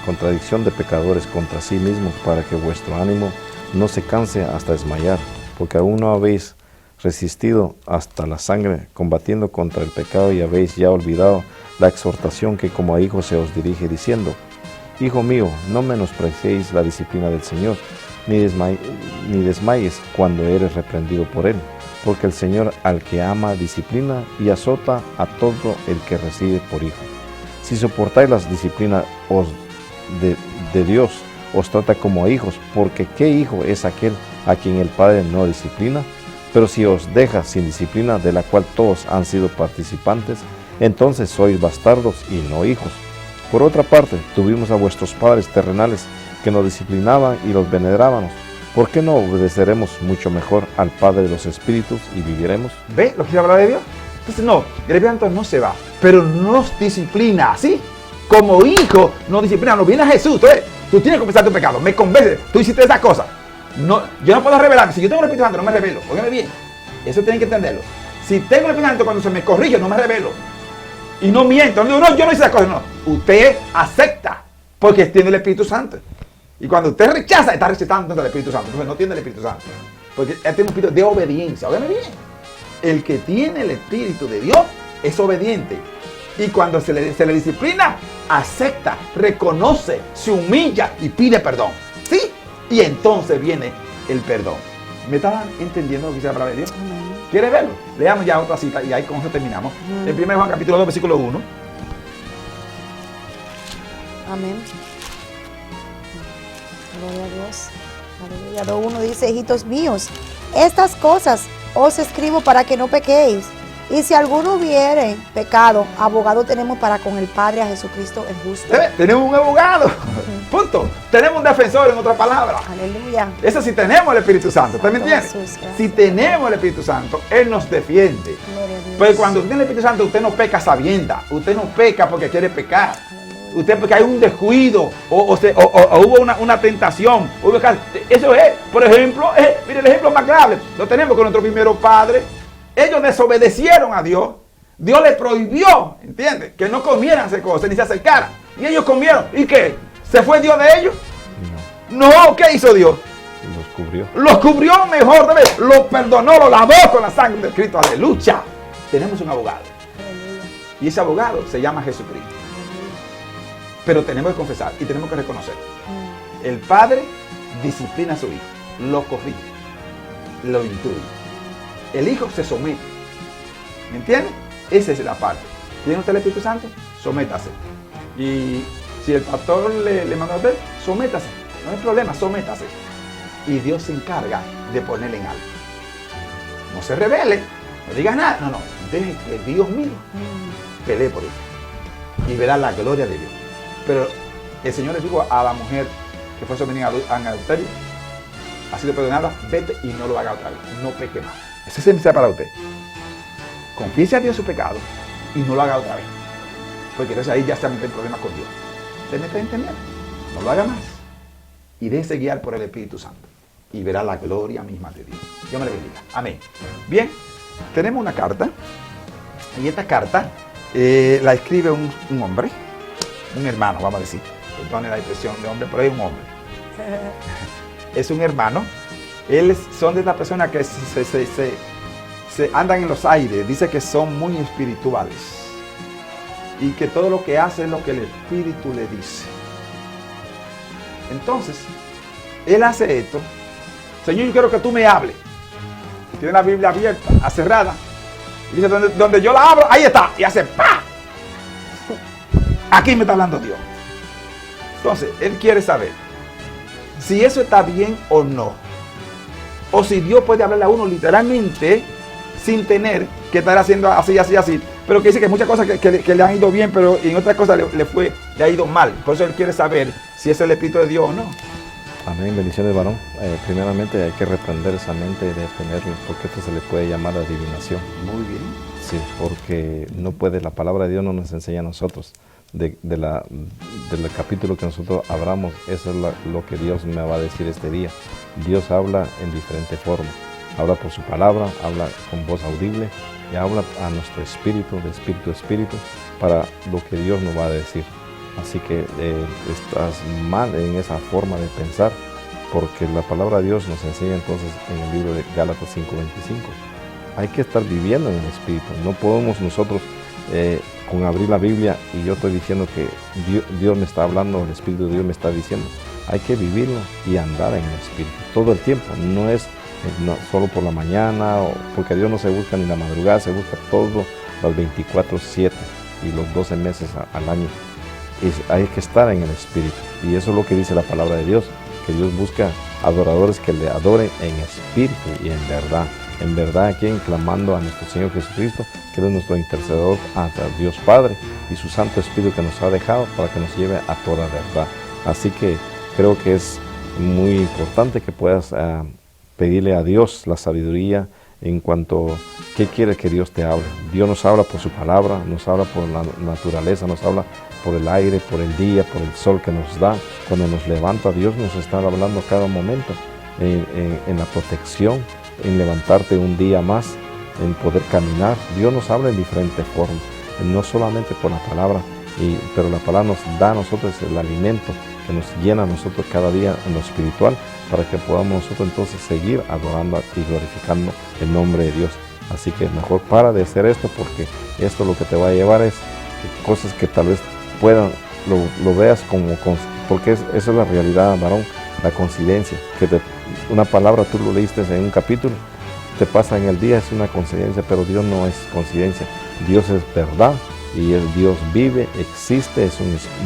contradicción de pecadores contra sí mismo, para que vuestro ánimo no se canse hasta desmayar, porque aún no habéis resistido hasta la sangre, combatiendo contra el pecado, y habéis ya olvidado la exhortación que como a hijos se os dirige, diciendo: Hijo mío, no menospreciéis la disciplina del Señor, ni desmayes cuando eres reprendido por Él, porque el Señor al que ama disciplina y azota a todo el que recibe por hijo. Si soportáis las disciplinas de Dios, os trata como a hijos, porque ¿qué hijo es aquel a quien el Padre no disciplina? Pero si os deja sin disciplina, de la cual todos han sido participantes, entonces sois bastardos y no hijos. Por otra parte, tuvimos a vuestros padres terrenales que nos disciplinaban y los venerábamos. ¿Por qué no obedeceremos mucho mejor al Padre de los Espíritus y viviremos? ¿Ve lo que se habla de Dios? Entonces no, el Espíritu Santo no se va, pero nos disciplina, ¿sí? Como hijo nos disciplina, nos viene a Jesús. Entonces, tú tienes que confesar tu pecado, me convence, tú hiciste esa cosa. No, yo no puedo revelarme, si yo tengo el Espíritu Santo no me revelo, óigame bien, eso tienen que entenderlo. Si tengo el Espíritu Santo, cuando se me corrige no me revelo. Y no miento, no digo, no, yo no hice esa cosa, no. Usted acepta, porque tiene el Espíritu Santo. Y cuando usted rechaza, está rechazando el Espíritu Santo. Entonces no tiene el Espíritu Santo. Porque él tiene un espíritu de obediencia. Óigame bien. El que tiene el Espíritu de Dios es obediente. Y cuando se le disciplina, acepta, reconoce, se humilla y pide perdón. ¿Sí? Y entonces viene el perdón. ¿Me están entendiendo lo que dice la palabra de Dios? ¿Quiere verlo? Leamos ya otra cita y ahí con eso terminamos. En 1 Juan capítulo 2, versículo 1. Amén. Gloria a Dios. Aleluya. 2:1 dice, hijitos míos, estas cosas os escribo para que no pequéis. Y si alguno hubiere pecado, abogado tenemos para con el Padre, a Jesucristo el justo. Tenemos un abogado. Punto. Tenemos un defensor, en otra palabra. Aleluya. Eso sí tenemos el Espíritu Santo. ¿Usted me entiende? Jesús, gracias. Si tenemos el Espíritu Santo, Él nos defiende. Gloria a Dios. Pero cuando usted tiene el Espíritu Santo, usted no peca sabienda. Usted no peca porque quiere pecar. Usted porque hay un descuido o hubo una tentación. Eso es, por ejemplo, mire el ejemplo más grave. Lo tenemos con nuestro primero padre. Ellos desobedecieron a Dios. Dios les prohibió, ¿entiendes? Que no comieran esas cosas ni se acercaran. Y ellos comieron. ¿Y qué? ¿Se fue Dios de ellos? No, ¿qué hizo Dios? Los cubrió. Los cubrió mejor, ¿sabes? Los perdonó, los lavó con la sangre de Cristo. Aleluya. Tenemos un abogado. Aleluya. Y ese abogado se llama Jesucristo. Pero tenemos que confesar y tenemos que reconocer. El Padre disciplina a su Hijo, lo corrige, lo instruye. El Hijo se somete. ¿Me entiende? Esa es la parte. ¿Tiene usted el Espíritu Santo? Sométase. Y si el pastor le manda a usted, sométase. No hay problema, sométase. Y Dios se encarga de ponerle en alto. No se rebele, no diga nada. No, deje que Dios mismo pelee por él. Y verá la gloria de Dios. Pero el Señor le dijo a la mujer que fue sometida en adulterio, ha sido perdonada, vete y no lo haga otra vez. No peque más. Ese es el mensaje para usted. Confiese a Dios su pecado y no lo haga otra vez. Porque entonces ahí ya se meten problemas con Dios. ¿Usted me está entendiendo? No lo haga más. Y déjese guiar por el Espíritu Santo. Y verá la gloria misma de Dios. Dios me le bendiga. Amén. Bien, tenemos una carta. Y esta carta la escribe un hombre. Un hermano, vamos a decir. Perdone la expresión de hombre, pero es un hombre. Es un hermano. Son de estas personas que se andan en los aires. Dice que son muy espirituales. Y que todo lo que hace es lo que el Espíritu le dice. Entonces, él hace esto. Señor, yo quiero que tú me hables. Tiene la Biblia abierta, cerrada. Y dice, donde yo la abro, ahí está. Y hace ¡pa! Aquí me está hablando Dios. Entonces, él quiere saber si eso está bien o no. O si Dios puede hablarle a uno literalmente sin tener que estar haciendo así. Pero que dice que muchas cosas que le han ido bien, pero en otras cosas le ha ido mal. Por eso él quiere saber si es el Espíritu de Dios o no. Amén, bendiciones, varón. Primeramente hay que reprender esa mente y detenerlo, porque esto se le puede llamar adivinación. Muy bien. Sí, porque no puede, la palabra de Dios no nos enseña a nosotros. Del capítulo que nosotros abramos, eso es lo que Dios me va a decir este día. Dios habla en diferentes formas. Habla por su palabra, habla con voz audible y habla a nuestro espíritu, de espíritu a espíritu, para lo que Dios nos va a decir. Así que estás mal en esa forma de pensar, porque la palabra de Dios nos enseña entonces en el libro de Gálatas 5:25. Hay que estar viviendo en el espíritu. No podemos nosotros con abrir la Biblia y yo estoy diciendo que Dios me está hablando, el Espíritu de Dios me está diciendo. Hay que vivirlo y andar en el espíritu todo el tiempo. No es solo por la mañana, porque Dios no se busca ni la madrugada, se busca todos los 24/7 y los 12 meses al año. Hay que estar en el espíritu, y eso es lo que dice la palabra de Dios, que Dios busca adoradores que le adoren en espíritu y en verdad aquí clamando a nuestro Señor Jesucristo, que es nuestro intercedor ante Dios Padre y su Santo Espíritu que nos ha dejado para que nos lleve a toda verdad. Así que creo que es muy importante que puedas pedirle a Dios la sabiduría en cuanto a qué quiere que Dios te hable. Dios nos habla por su palabra, nos habla por la naturaleza, nos habla por el aire, por el día, por el sol que nos da. Cuando nos levanta, Dios nos está hablando cada momento en la protección, en levantarte un día más, en poder caminar. Dios nos habla en diferentes formas, no solamente por la palabra, pero la palabra nos da a nosotros el alimento que nos llena a nosotros cada día en lo espiritual, para que podamos nosotros entonces seguir adorando y glorificando el nombre de Dios. Así que mejor para de hacer esto, porque esto lo que te va a llevar es cosas que tal vez lo veas como, porque esa es la realidad, varón, la coincidencia, que una palabra tú lo leíste en un capítulo, te pasa en el día, es una coincidencia, pero Dios no es coincidencia. Dios es verdad Y el Dios vive, existe,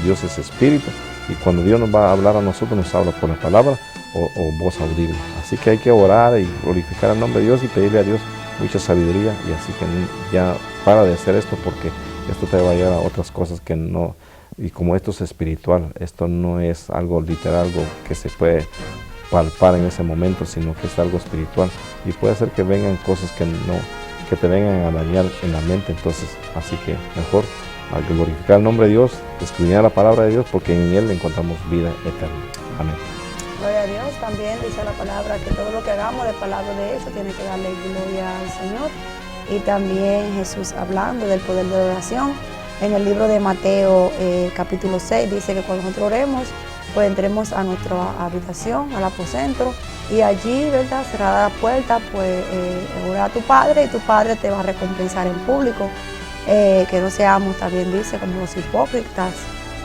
Dios es espíritu. Y cuando Dios nos va a hablar a nosotros, nos habla por la palabra o voz audible. Así que hay que orar y glorificar el nombre de Dios y pedirle a Dios mucha sabiduría. Y así que ya para de hacer esto, porque esto te va a llevar a otras cosas que no. Y como esto es espiritual, esto no es algo literal, algo que se puede palpar en ese momento, sino que es algo espiritual. Y puede ser que vengan cosas que te vengan a dañar en la mente. Entonces, así que mejor al glorificar el nombre de Dios, escudriñar la palabra de Dios, porque en Él encontramos vida eterna. Amén. Gloria a Dios. También dice la palabra que todo lo que hagamos de palabra de eso tiene que darle gloria al Señor. Y también Jesús hablando del poder de la oración. En el libro de Mateo capítulo 6 dice que cuando nosotros oremos, pues entremos a nuestra habitación, al aposento, y allí, ¿verdad?, cerrada la puerta, pues ora a tu Padre y tu Padre te va a recompensar en público. Que no seamos, también dice, como los hipócritas,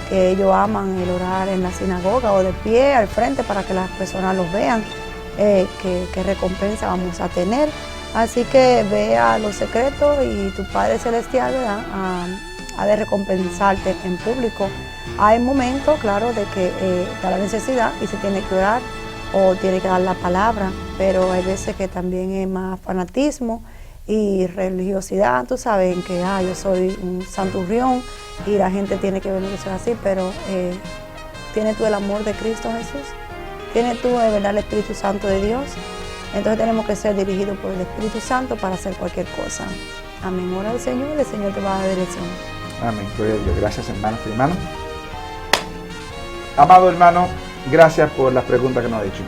que ellos aman el orar en la sinagoga o de pie al frente para que las personas los vean, qué recompensa vamos a tener. Así que ve a los secretos y tu Padre Celestial, ¿verdad?, ha de recompensarte en público. Hay momentos, claro, de que está la necesidad y se tiene que orar o tiene que dar la palabra, pero hay veces que también es más fanatismo y religiosidad, tú sabes, en que yo soy un santurrión y la gente tiene que ver que soy así, pero ¿tienes tú el amor de Cristo Jesús? ¿Tienes tú de verdad el Espíritu Santo de Dios? Entonces tenemos que ser dirigidos por el Espíritu Santo para hacer cualquier cosa. Amén. Ora al Señor, el Señor te va a dar dirección. Amén. Gloria a Dios. Gracias, hermanos y hermanos. Amado hermano, gracias por las preguntas que nos ha hecho.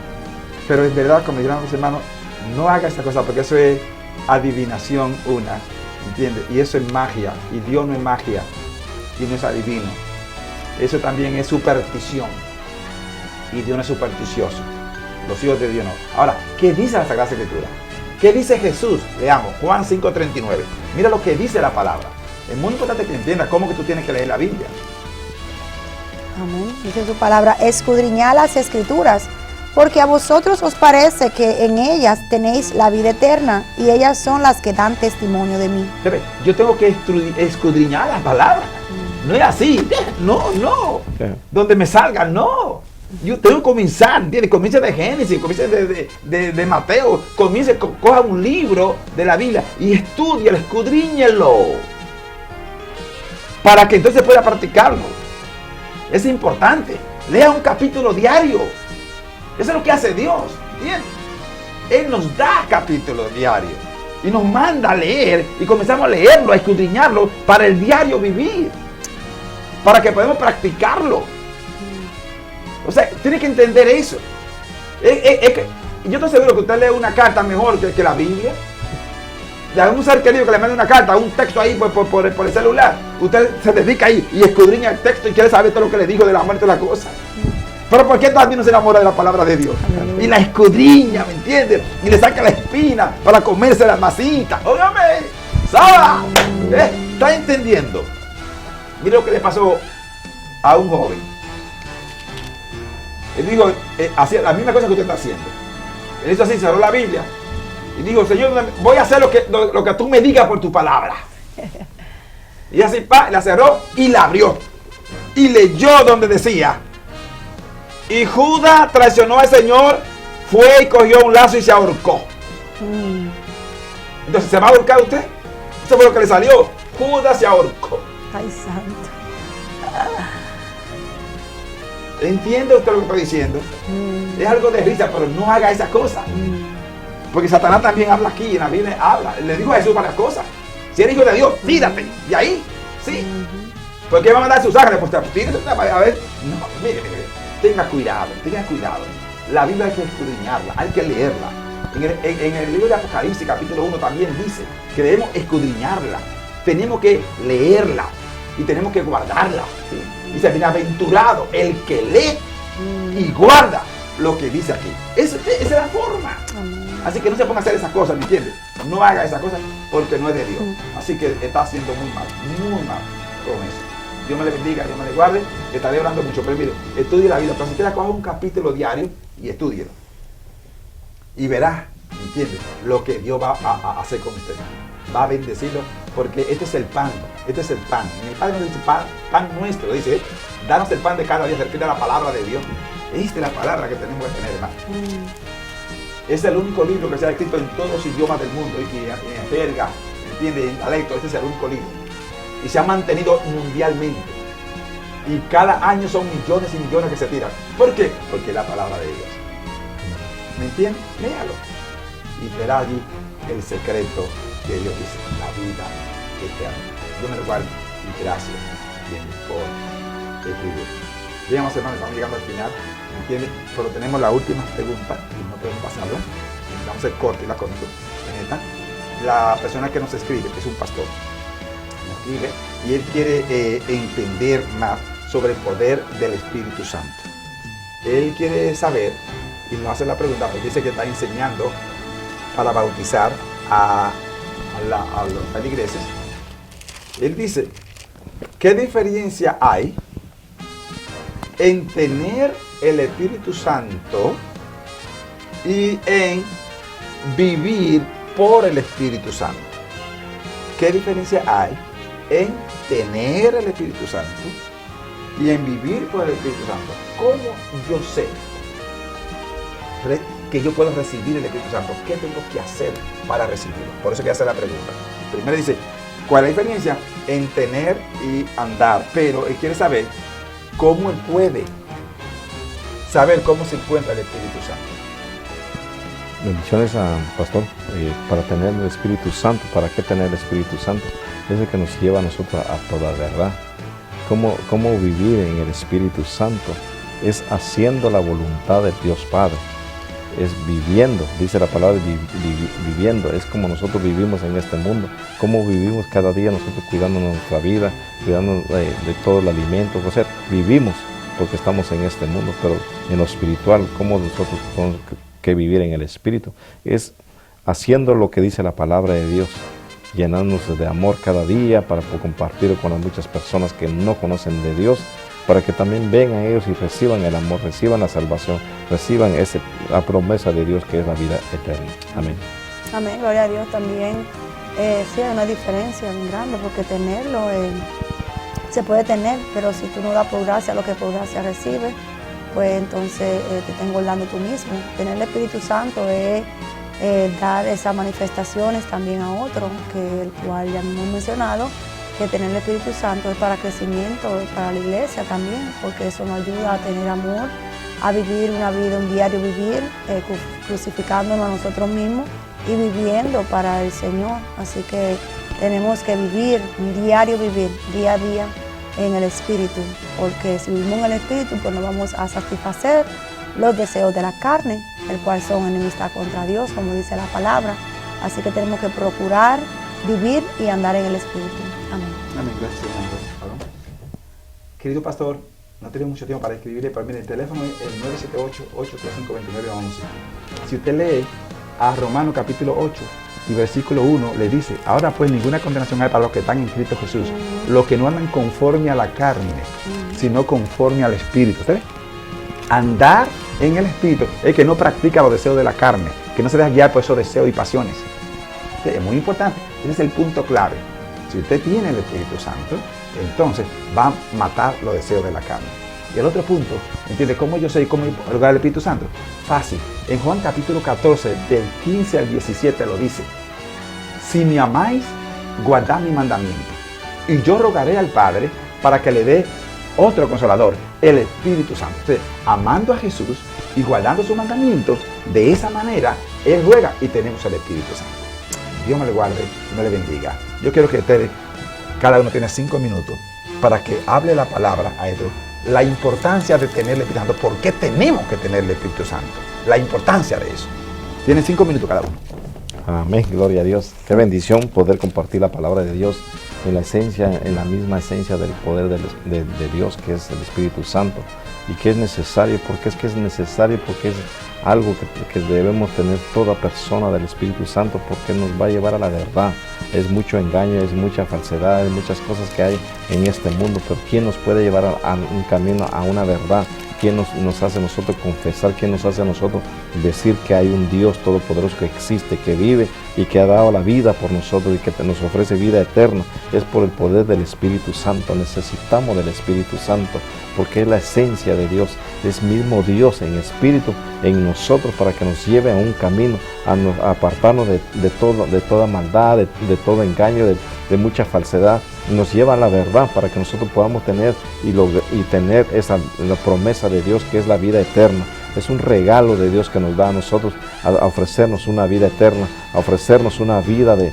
Pero es verdad, como dirán los hermanos, no haga esta cosa porque eso es adivinación ¿entiendes? Y eso es magia. Y Dios no es magia. Y no es adivino. Eso también es superstición. Y Dios no es supersticioso. Los hijos de Dios no. Ahora, ¿qué dice la Sagrada Escritura? ¿Qué dice Jesús? Leamos, Juan 5:39. Mira lo que dice la palabra. Es muy importante que entiendas cómo que tú tienes que leer la Biblia. Amén. Dice su palabra, escudriñad las Escrituras, porque a vosotros os parece que en ellas tenéis la vida eterna, y ellas son las que dan testimonio de mí. Yo tengo que escudriñar las palabras. No es así. No. Donde me salga, no. Yo tengo que comenzar, ¿entiendes? Comience de Génesis, comience de Mateo, coja un libro de la Biblia y estúdialo, escudriñelo, para que entonces pueda practicarlo. Es importante. Lea un capítulo diario. Eso es lo que hace Dios, ¿entiendes? Él nos da capítulos diarios y nos manda a leer y comenzamos a leerlo, a escudriñarlo para el diario vivir, para que podamos practicarlo. O sea, tiene que entender eso. Yo estoy seguro que usted lee una carta mejor que la Biblia. De algún ser querido que le mande una carta, un texto ahí por el celular. Usted se dedica ahí y escudriña el texto y quiere saber todo lo que le dijo de la muerte de la cosa. Pero ¿por qué también no se enamora de la palabra de Dios? Y la escudriña, ¿me entiendes? Y le saca la espina para comerse la masita. Óigame, ¿sabe? ¿Está entendiendo? Mira lo que le pasó a un joven. Él dijo, hacía la misma cosa que usted está haciendo. Él hizo así, cerró la Biblia y dijo, Señor, voy a hacer lo que tú me digas por tu palabra. Y así, la cerró y la abrió. Y leyó donde decía, y Judas traicionó al Señor, fue y cogió un lazo y se ahorcó. Entonces, ¿se va a ahorcar usted? Eso fue lo que le salió. Judas se ahorcó. Ay, santo. ¿Entiende usted lo que estoy diciendo? Es algo de risa, pero no haga esas cosas. Porque Satanás también habla aquí, en la Biblia habla. Le dijo a Jesús varias cosas. Si eres hijo de Dios, tírate. Y ahí, sí. ¿Por qué va a mandar sus ángeles? Pues tírate, a ver. No, mire. Tenga cuidado. La Biblia hay que escudriñarla, hay que leerla. En el libro de Apocalipsis, capítulo 1, también dice que debemos escudriñarla. Tenemos que leerla y tenemos que guardarla. ¿Sí? Dice, bienaventurado el que lee y guarda lo que dice aquí. Esa es la forma. Así que no se ponga a hacer esas cosas, ¿me entiendes? No haga esas cosas porque no es de Dios. Así que está haciendo muy mal con eso. Dios me le bendiga, Dios me le guarde. Estaré orando mucho, pero mire, estudie la Biblia. Pero si quiera, coja un capítulo diario y estúdielo. Y verá, ¿me entiendes? Lo que Dios va a hacer con usted. va a bendecirlo, porque este es el pan. En el Padre nos dice pan nuestro, dice, danos el pan de cada día, se refiere a la palabra de Dios. Esta es la palabra que tenemos que tener, hermano. Es el único libro que se ha escrito en todos los idiomas del mundo, y en jerga, ¿entiendes? En dialecto, este es el único libro. Y se ha mantenido mundialmente. Y cada año son millones y millones que se tiran. ¿Por qué? Porque es la palabra de Dios. ¿Me entiendes? Léalo. Y verá allí el secreto que Dios dice, la vida eterna. Yo me lo guardo y gracias por escribir. Bien, hermanos, estamos llegando al final, ¿me entiendes? Pero tenemos la última pregunta y no podemos pasarla. Vamos a ser corto y la conto. La persona que nos escribe es un pastor. Nos escribe y él quiere entender más sobre el poder del Espíritu Santo. Él quiere saber y nos hace la pregunta, porque dice que está enseñando para bautizar a los feligreses. Él dice, ¿qué diferencia hay en tener el Espíritu Santo y en vivir por el Espíritu Santo? ¿Qué diferencia hay en tener el Espíritu Santo y en vivir por el Espíritu Santo? ¿Cómo yo sé que yo puedo recibir el Espíritu Santo? ¿Qué tengo que hacer para recibirlo? Por eso que hace la pregunta. Primero dice, ¿cuál es la diferencia en tener y andar? Pero él quiere saber cómo él puede saber cómo se encuentra el Espíritu Santo. Bendiciones, pastor. Para tener el Espíritu Santo, ¿para qué tener el Espíritu Santo? Es el que nos lleva a nosotros a toda verdad. ¿Cómo vivir en el Espíritu Santo? Es haciendo la voluntad de Dios Padre. Es viviendo, dice la palabra, viviendo. Es como nosotros vivimos en este mundo. Cómo vivimos cada día nosotros cuidando nuestra vida, cuidando de todo el alimento. O sea, vivimos porque estamos en este mundo, pero en lo espiritual, ¿cómo nosotros tenemos que vivir en el Espíritu? Es haciendo lo que dice la palabra de Dios, llenándonos de amor cada día para compartir con las muchas personas que no conocen de Dios, para que también vengan ellos y reciban el amor, reciban la salvación, reciban la promesa de Dios que es la vida eterna. Amén. Amén, gloria a Dios. También sí hay una diferencia bien grande, porque tenerlo se puede tener, pero si tú no das por gracia lo que por gracia recibes, pues entonces te estás engordando tú mismo. Tener el Espíritu Santo es dar esas manifestaciones también a otros, que el cual ya hemos mencionado, que tener el Espíritu Santo es para crecimiento, para la iglesia también, porque eso nos ayuda a tener amor, a vivir una vida, un diario vivir, crucificándonos a nosotros mismos y viviendo para el Señor. Así que tenemos que vivir, un diario vivir, día a día en el Espíritu, porque si vivimos en el Espíritu, pues no vamos a satisfacer los deseos de la carne, el cual son enemistad contra Dios, como dice la palabra. Así que tenemos que procurar vivir y andar en el Espíritu. Amén. Amén. Gracias, hermano. Querido pastor, no tenemos mucho tiempo para escribirle, pero mire, el teléfono es el 978-835-2911. Si usted lee a Romanos capítulo 8 y versículo 1, le dice, ahora pues ninguna condenación hay para los que están en Cristo Jesús, los que no andan conforme a la carne, sino conforme al Espíritu. ¿Usted ve? Andar en el Espíritu es que no practica los deseos de la carne, que no se deja guiar por esos deseos y pasiones. Es muy importante, ese es el punto clave. Si usted tiene el Espíritu Santo, entonces va a matar los deseos de la carne. Y el otro punto, ¿entiende? ¿Cómo yo sé cómo lograr el Espíritu Santo? Fácil. En Juan capítulo 14, del 15 al 17 lo dice. Si me amáis, guardad mi mandamiento. Y yo rogaré al Padre para que le dé otro consolador, el Espíritu Santo. Entonces, amando a Jesús y guardando sus mandamientos, de esa manera, Él ruega y tenemos el Espíritu Santo. Dios me le guarde y me le bendiga. Yo quiero que ustedes, cada uno tiene 5 minutos, para que hable la palabra a ellos. La importancia de tener el Espíritu Santo. ¿Por qué tenemos que tener el Espíritu Santo? La importancia de eso. Tienen 5 minutos cada uno. Amén, gloria a Dios. Qué bendición poder compartir la palabra de Dios en la esencia, en la misma esencia del poder de Dios, que es el Espíritu Santo. Y que es necesario, porque es necesario, porque es algo que debemos tener toda persona del Espíritu Santo, porque nos va a llevar a la verdad. Es mucho engaño, es mucha falsedad, hay muchas cosas que hay en este mundo, pero ¿quién nos puede llevar a un camino, a una verdad? ¿Quién nos hace a nosotros confesar? ¿Quién nos hace a nosotros decir que hay un Dios todopoderoso que existe, que vive y que ha dado la vida por nosotros y que nos ofrece vida eterna, es por el poder del Espíritu Santo. Necesitamos del Espíritu Santo porque es la esencia de Dios, es mismo Dios en espíritu en nosotros para que nos lleve a un camino, a apartarnos de toda maldad, de todo engaño, de mucha falsedad. Nos lleva a la verdad para que nosotros podamos tener y tener la promesa de Dios, que es la vida eterna. Es un regalo de Dios que nos da a nosotros, a ofrecernos una vida eterna, a ofrecernos una vida de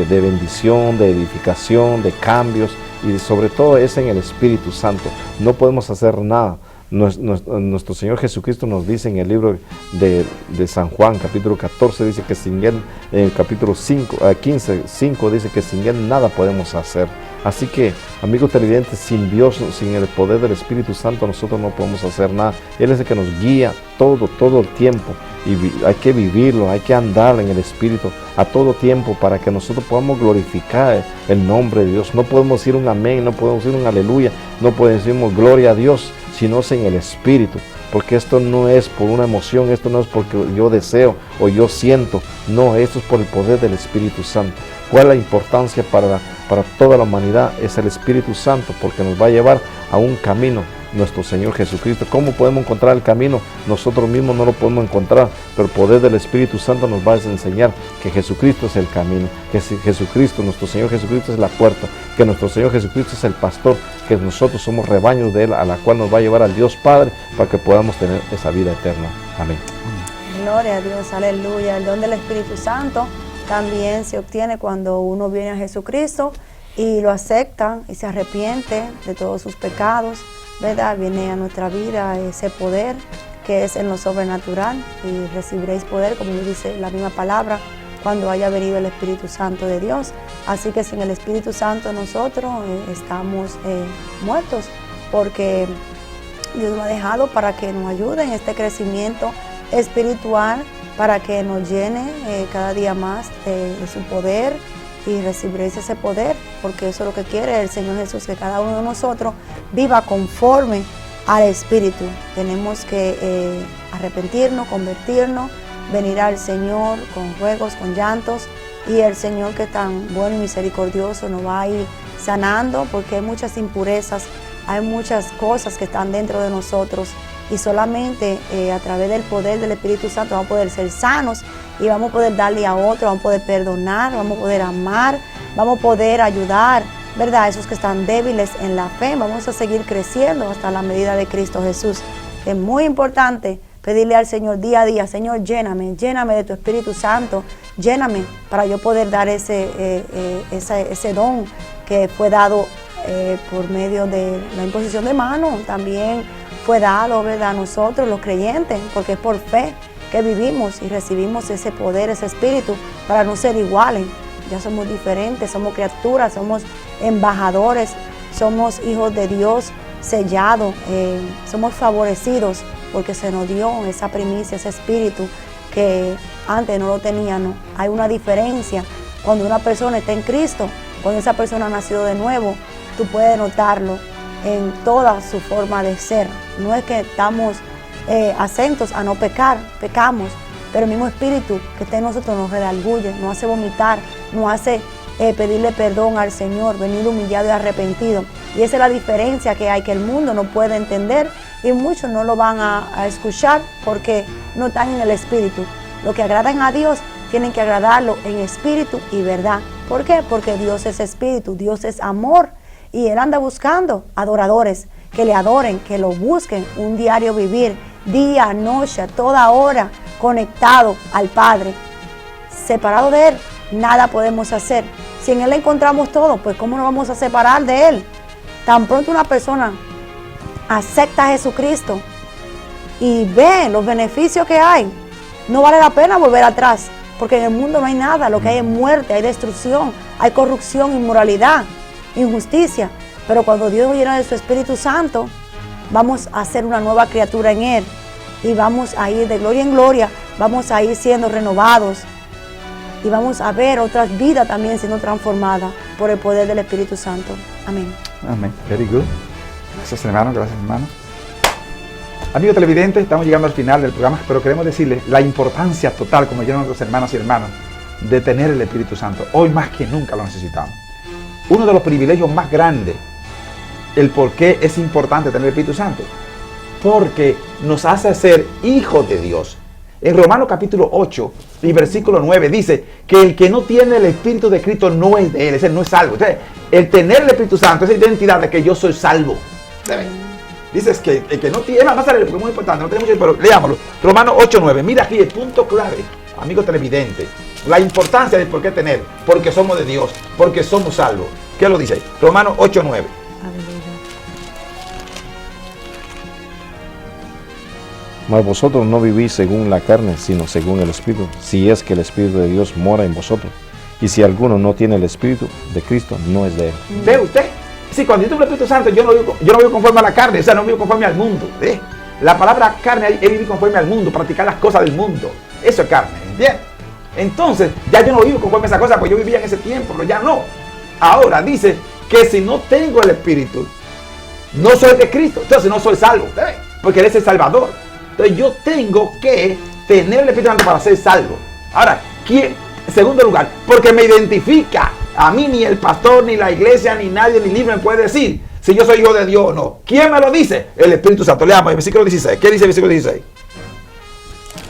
bendición, de edificación, de cambios, y sobre todo es en el Espíritu Santo. No podemos hacer nada. Nuestro Señor Jesucristo nos dice en el libro de San Juan, capítulo 14, dice que sin Él, en el capítulo 15, 5, dice que sin Él nada podemos hacer. Así que, amigos televidentes, sin Dios, sin el poder del Espíritu Santo, nosotros no podemos hacer nada. Él es el que nos guía todo el tiempo, y hay que vivirlo, hay que andar en el Espíritu a todo tiempo para que nosotros podamos glorificar el nombre de Dios. No podemos decir un amén, no podemos decir un aleluya, no podemos decir gloria a Dios, sino en el Espíritu, porque esto no es por una emoción, esto no es porque yo deseo o yo siento, no, esto es por el poder del Espíritu Santo. ¿Cuál es la importancia para toda la humanidad? Es el Espíritu Santo, porque nos va a llevar a un camino, nuestro Señor Jesucristo. ¿Cómo podemos encontrar el camino? Nosotros mismos no lo podemos encontrar, pero el poder del Espíritu Santo nos va a enseñar que Jesucristo es el camino, que Jesucristo, nuestro Señor Jesucristo es la puerta, que nuestro Señor Jesucristo es el pastor, que nosotros somos rebaños de Él, a la cual nos va a llevar al Dios Padre para que podamos tener esa vida eterna. Amén. Gloria a Dios, aleluya. El don del Espíritu Santo también se obtiene cuando uno viene a Jesucristo y lo acepta y se arrepiente de todos sus pecados, ¿verdad? Viene a nuestra vida ese poder que es en lo sobrenatural, y recibiréis poder, como dice la misma palabra, cuando haya venido el Espíritu Santo de Dios. Así que sin el Espíritu Santo nosotros estamos muertos, porque Dios lo ha dejado para que nos ayude en este crecimiento espiritual, para que nos llene cada día más de su poder, y recibiréis ese poder, porque eso es lo que quiere el Señor Jesús, que cada uno de nosotros viva conforme al Espíritu. Tenemos que arrepentirnos, convertirnos, venir al Señor con ruegos, con llantos, y el Señor, que es tan bueno y misericordioso, nos va a ir sanando, porque hay muchas impurezas, hay muchas cosas que están dentro de nosotros, y solamente a través del poder del Espíritu Santo vamos a poder ser sanos, y vamos a poder darle a otro, vamos a poder perdonar, vamos a poder amar, vamos a poder ayudar, ¿verdad?, a esos que están débiles en la fe. Vamos a seguir creciendo hasta la medida de Cristo Jesús. Es muy importante pedirle al Señor día a día: Señor, lléname de tu Espíritu Santo, lléname para yo poder dar ese don que fue dado por medio de la imposición de manos. También fue dado, ¿verdad?, a nosotros los creyentes, porque es por fe que vivimos y recibimos ese poder, ese espíritu, para no ser iguales. Ya somos diferentes, somos criaturas, somos embajadores, somos hijos de Dios sellados, somos favorecidos porque se nos dio esa primicia, ese espíritu que antes no lo teníamos. Hay una diferencia cuando una persona está en Cristo, cuando esa persona ha nacido de nuevo. Tú puedes notarlo en toda su forma de ser. No es que estamos acentos a no pecar, pecamos, pero el mismo espíritu que está en nosotros nos redarguye, nos hace vomitar, nos hace pedirle perdón al Señor, venir humillado y arrepentido. Y esa es la diferencia que hay, que el mundo no puede entender, y muchos no lo van a escuchar porque no están en el espíritu. Lo que agradan a Dios tienen que agradarlo en espíritu y verdad. ¿Por qué? Porque Dios es espíritu, Dios es amor, y Él anda buscando adoradores que le adoren, que lo busquen, un diario vivir, día, noche, a toda hora, conectado al Padre. Separado de Él, nada podemos hacer. Si en Él encontramos todo, pues ¿cómo nos vamos a separar de Él? Tan pronto una persona acepta a Jesucristo y ve los beneficios que hay, no vale la pena volver atrás, porque en el mundo no hay nada. Lo que hay es muerte, hay destrucción, hay corrupción, inmoralidad, injusticia. Pero cuando Dios nos llena de su Espíritu Santo, vamos a ser una nueva criatura en Él, y vamos a ir de gloria en gloria, vamos a ir siendo renovados, y vamos a ver otras vidas también siendo transformadas por el poder del Espíritu Santo. Amén. Amén. Very good. Gracias, hermano. Gracias, hermano. Amigos televidentes, estamos llegando al final del programa, pero queremos decirles la importancia total, como dijeron nuestros hermanos y hermanas, de tener el Espíritu Santo. Hoy más que nunca lo necesitamos. Uno de los privilegios más grandes, el por qué es importante tener el Espíritu Santo, porque nos hace ser hijos de Dios. En Romanos capítulo 8 y versículo 9 dice que el que no tiene el Espíritu de Cristo no es de él, es decir, no es salvo. Entonces, el tener el Espíritu Santo es la identidad de que yo soy salvo. Dices que el que no tiene, vamos a leer porque es muy importante, no tenemos mucho, pero leámoslo. Romanos 8, 9, mira aquí el punto clave, amigo televidente, la importancia de por qué tener, porque somos de Dios, porque somos salvos. ¿Qué lo dice ahí? Romanos 8, 9. Mas vosotros no vivís según la carne, sino según el Espíritu, si es que el Espíritu de Dios mora en vosotros. Y si alguno no tiene el Espíritu de Cristo, no es de él. ¿Ve usted? Sí, cuando yo tengo el Espíritu Santo, yo no vivo conforme a la carne, o sea, no vivo conforme al mundo. La palabra carne es vivir conforme al mundo, practicar las cosas del mundo. Eso es carne, ¿entiendes? Entonces, ya yo no vivo conforme a esa cosa, pues yo vivía en ese tiempo, pero ya no. Ahora dice que si no tengo el Espíritu, no soy de Cristo, entonces no soy salvo, ¿ves? Porque Él es el Salvador. Entonces yo tengo que tener el Espíritu Santo para ser salvo. Ahora, ¿quién? En segundo lugar, porque me identifica. A mí ni el pastor, ni la iglesia, ni nadie, ni libre me puede decir si yo soy hijo de Dios o no. ¿Quién me lo dice? El Espíritu Santo. Leamos el versículo 16. ¿Qué dice el versículo 16?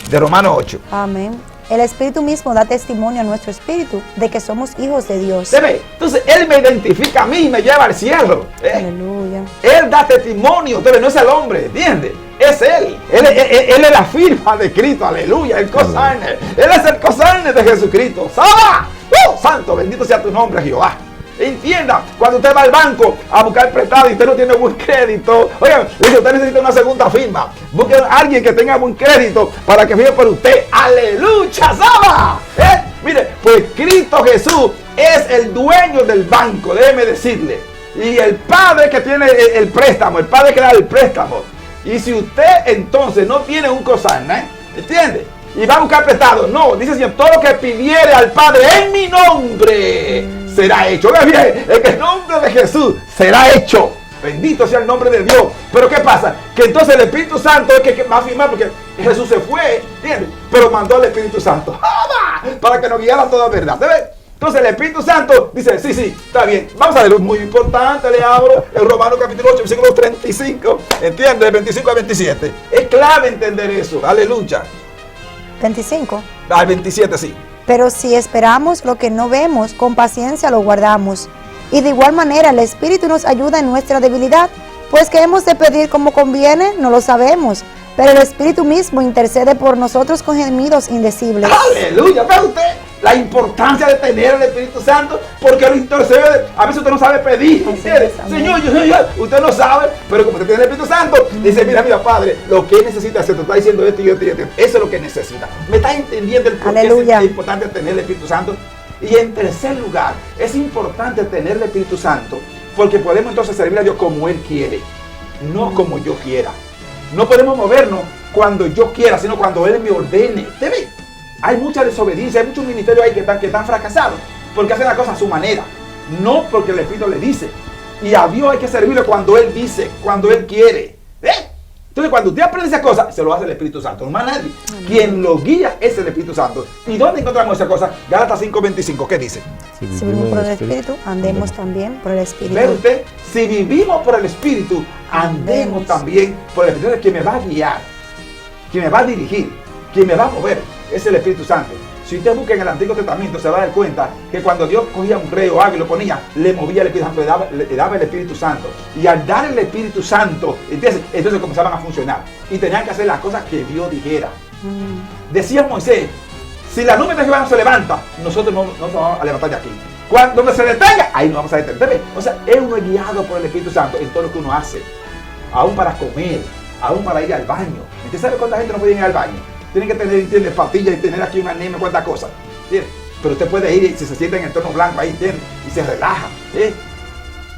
De Romanos 8. Amén. El Espíritu mismo da testimonio a nuestro espíritu de que somos hijos de Dios. ¿Se ve? Entonces Él me identifica a mí y me lleva al cielo. Aleluya. Él da testimonio. Entonces no es el hombre, ¿entiendes? Es Él. Él es la firma de Cristo. Aleluya. El cosigner. Él es el cosigner de Jesucristo. ¡Saba! Santo, bendito sea tu nombre, Jehová. Entienda, cuando usted va al banco a buscar prestado y usted no tiene buen crédito, oigan, usted necesita una segunda firma. Busque a alguien que tenga buen crédito para que firme por usted. ¡Aleluya! ¡Saba! Mire, pues Cristo Jesús es el dueño del banco, déjeme decirle. Y el padre que tiene el préstamo, el padre que da el préstamo. Y si usted entonces no tiene un cosigner, ¿entiende? Y va a buscar prestado. No, dice el Señor, todo lo que pidiere al Padre en mi nombre será hecho. Oiga bien, en el nombre de Jesús será hecho. Bendito sea el nombre de Dios. Pero ¿qué pasa? Que entonces el Espíritu Santo es que va a firmar porque Jesús se fue, ¿entiendes? Pero mandó al Espíritu Santo para que nos guiara a toda verdad. ¿Ves? Entonces el Espíritu Santo dice, sí, está bien. Vamos a ver, es muy importante, le abro el Romanos capítulo 8, versículo 35. ¿Entiendes? De 25 a 27. Es clave entender eso. Aleluya. 25. Al 27 sí. Pero si esperamos lo que no vemos, con paciencia lo guardamos. Y de igual manera el Espíritu nos ayuda en nuestra debilidad, pues que hemos de pedir como conviene, no lo sabemos. Pero el Espíritu mismo intercede por nosotros con gemidos indecibles. Aleluya, ¿ve usted la importancia de tener el Espíritu Santo? Porque lo intercede. A veces usted no sabe pedir. Señor, usted no sabe, pero como usted tiene el Espíritu Santo, dice, mira, Padre, lo que necesita hacer, te está diciendo esto y esto y esto. Eso es lo que necesita. ¿Me está entendiendo el por qué es importante tener el Espíritu Santo? Y en tercer lugar, es importante tener el Espíritu Santo porque podemos entonces servir a Dios como Él quiere, no como yo quiera. No podemos movernos cuando yo quiera, sino cuando Él me ordene. ¿Te ve? Hay mucha desobediencia, hay muchos ministerios ahí que están fracasados porque hacen la cosa a su manera, no porque el Espíritu le dice. Y a Dios hay que servirle cuando Él dice, cuando Él quiere. Entonces cuando usted aprende esa cosa, se lo hace el Espíritu Santo, no más nadie. Quien lo guía es el Espíritu Santo. ¿Y dónde encontramos esa cosa? Gálatas 5:25, ¿qué dice? Si vivimos por el Espíritu, andemos también por el Espíritu. ¿Ve usted? Si vivimos por el Espíritu, andemos también por el Espíritu. Quien me va a guiar, quien me va a dirigir, quien me va a mover, es el Espíritu Santo. Si usted busca en el Antiguo Testamento, se va a dar cuenta que cuando Dios cogía un rey o algo y lo ponía, le movía el Espíritu Santo, le daba el Espíritu Santo. Y al dar el Espíritu Santo, entonces comenzaban a funcionar. Y tenían que hacer las cosas que Dios dijera. Decía Moisés, si la nube de Jehová no se levanta, nosotros no nos vamos a levantar de aquí. Cuando se detenga, ahí nos vamos a detener. O sea, uno es guiado por el Espíritu Santo en todo lo que uno hace. Aún para comer, aún para ir al baño. ¿Usted sabe cuánta gente no puede ir al baño? Tienen que tener, ¿entiendes? Pastillas y tener aquí una anemia, cuántas cosas. ¿Entiendes? Pero usted puede ir y si se siente en el entorno blanco ahí, ¿entiendes? Y se relaja.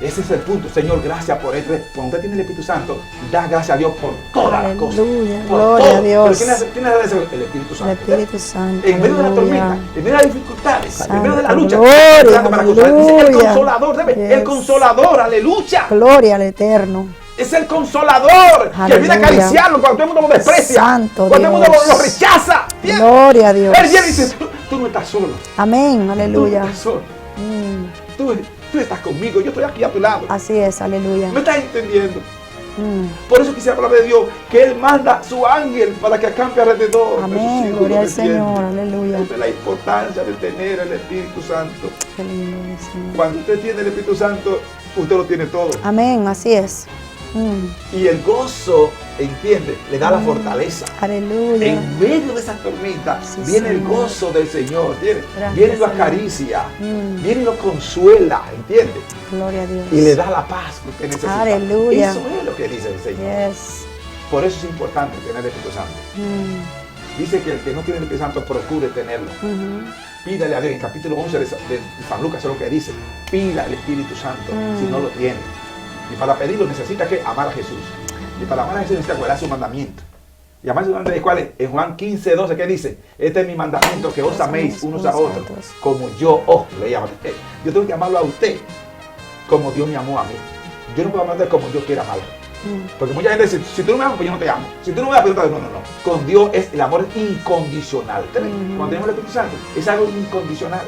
Ese es el punto. Señor, gracias por esto. Cuando usted tiene el Espíritu Santo, da gracias a Dios por todas las cosas. Por gloria todo. a Dios. Pero ¿quién hace eso? El Espíritu Santo. El Espíritu Santo. En medio de la tormenta, en medio de las dificultades, Santo, en medio de la lucha. gloria, Para consolar. Dice, el aleluya. consolador, ¿sabe? Yes. El consolador, aleluya. Gloria al Eterno. Es el consolador que viene a Aleluya. acariciarlo cuando todo el mundo lo desprecia. Santo cuando todo el mundo Dios. lo rechaza. ¿Entiendes? Gloria a Dios. Él viene y dice, tú no estás solo. Amén, Tú aleluya. no estás solo. Mm, Tú estás conmigo. Yo estoy aquí a tu lado. Así es, aleluya. ¿Me estás entendiendo? Mm, Por eso quisiera hablar de Dios, que Él manda su ángel para que acampe alrededor. de sus Amén, hijos, gloria ¿me al Señor, entiende? aleluya. Esta es la importancia de tener el Espíritu Santo. Qué lindo es, Señor. Cuando usted tiene el Espíritu Santo, usted lo tiene todo. Amén, así es. Mm, Y el gozo, entiende, le da la fortaleza. aleluya. En medio de esa tormenta Sí, viene el Señor. gozo del Señor, ¿entiende? Gracias, Viene y lo Señor. acaricia, Mm. viene y lo consuela, ¿entiende? Gloria a Dios. Y le da la paz que usted necesita. Aleluya. Eso es lo que dice el Señor. Yes. Por eso es importante tener el Espíritu Santo. Mm, Dice que el que no tiene el Espíritu Santo procure tenerlo. ujú. Pídale a Dios. En el capítulo 11 de San Lucas es lo que dice. Pida el Espíritu Santo si no lo tiene. Y para pedirlo necesita que amar a Jesús. Y para amar a Jesús necesita guardar su mandamiento. Y además su mandamiento, ¿cuál es? En Juan 15, 12, ¿qué dice? Este es mi mandamiento, que os améis unos a otros, como yo os le llamo. Yo tengo que amarlo a usted como Dios me amó a mí. Yo no puedo amarlo como yo quiera amarlo. Porque mucha gente dice, si tú no me amas, pues yo no te amo. Si tú no me amas, pues yo no te amo. No. Con Dios el amor es incondicional. ¿Ustedes ven? Cuando tenemos el Espíritu Santo, es algo incondicional.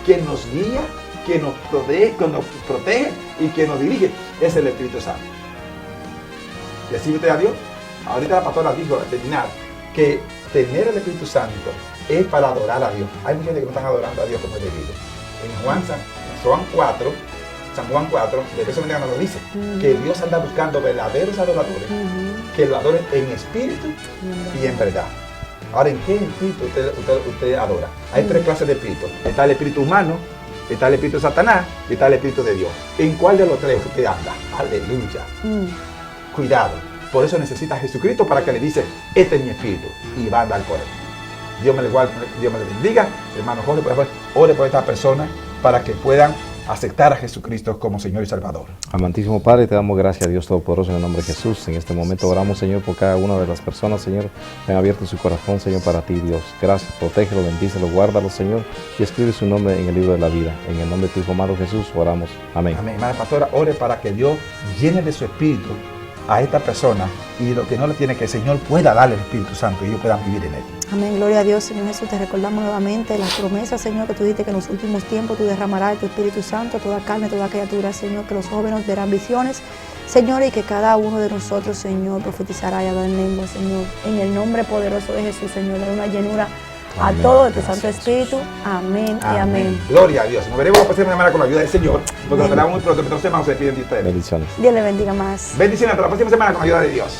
Que nos guía, que nos protege y que nos dirige. Es el Espíritu Santo. Decime usted a Dios. Ahorita la pastora dijo al terminar que tener el Espíritu Santo es para adorar a Dios. Hay mucha gente que no están adorando a Dios como es debido. En Juan 4, San Juan 4, de verso 20 nos lo dice, que Dios anda buscando verdaderos adoradores que lo adoren en espíritu y en verdad. Ahora, ¿en qué espíritu usted adora? Hay tres clases de espíritu. Está el espíritu humano, está el espíritu de Satanás y está el espíritu de Dios. ¿En cuál de los tres usted anda? Aleluya. Cuidado. Por eso necesita a Jesucristo para que le dice, este es mi espíritu, y va a andar por él. Dios me le bendiga. Hermano Jorge, por favor, ore por esta persona para que puedan aceptar a Jesucristo como Señor y Salvador. Amantísimo Padre, te damos gracias a Dios Todopoderoso en el nombre de Jesús. En este momento oramos, Señor, por cada una de las personas, Señor, que han abierto su corazón, Señor, para ti, Dios. Gracias, protégelo, bendícelo, guárdalo, Señor, y escribe su nombre en el libro de la vida. En el nombre de tu Hijo amado Jesús, oramos. Amén. Amén. Hermana pastora, ore para que Dios llene de su espíritu a esta persona y lo que no le tiene, que el Señor pueda darle el Espíritu Santo y ellos puedan vivir en él. Amén, gloria a Dios, Señor Jesús. Te recordamos nuevamente las promesas, Señor, que tú dijiste que en los últimos tiempos tú derramarás de tu Espíritu Santo a toda carne, a toda criatura, Señor, que los jóvenes verán visiones, Señor, y que cada uno de nosotros, Señor, profetizará y hablará en lengua, Señor. En el nombre poderoso de Jesús, Señor, da una llenura a Amén. todo de tu Gracias, Santo Espíritu. Amén y amén. Gloria a Dios. Nos veremos la próxima semana con la ayuda del Señor, porque nos veremos muy pronto. Pero hermanos se despiden de ustedes. Bendiciones. Dios le bendiga más. Bendiciones hasta la próxima semana con la ayuda de Dios.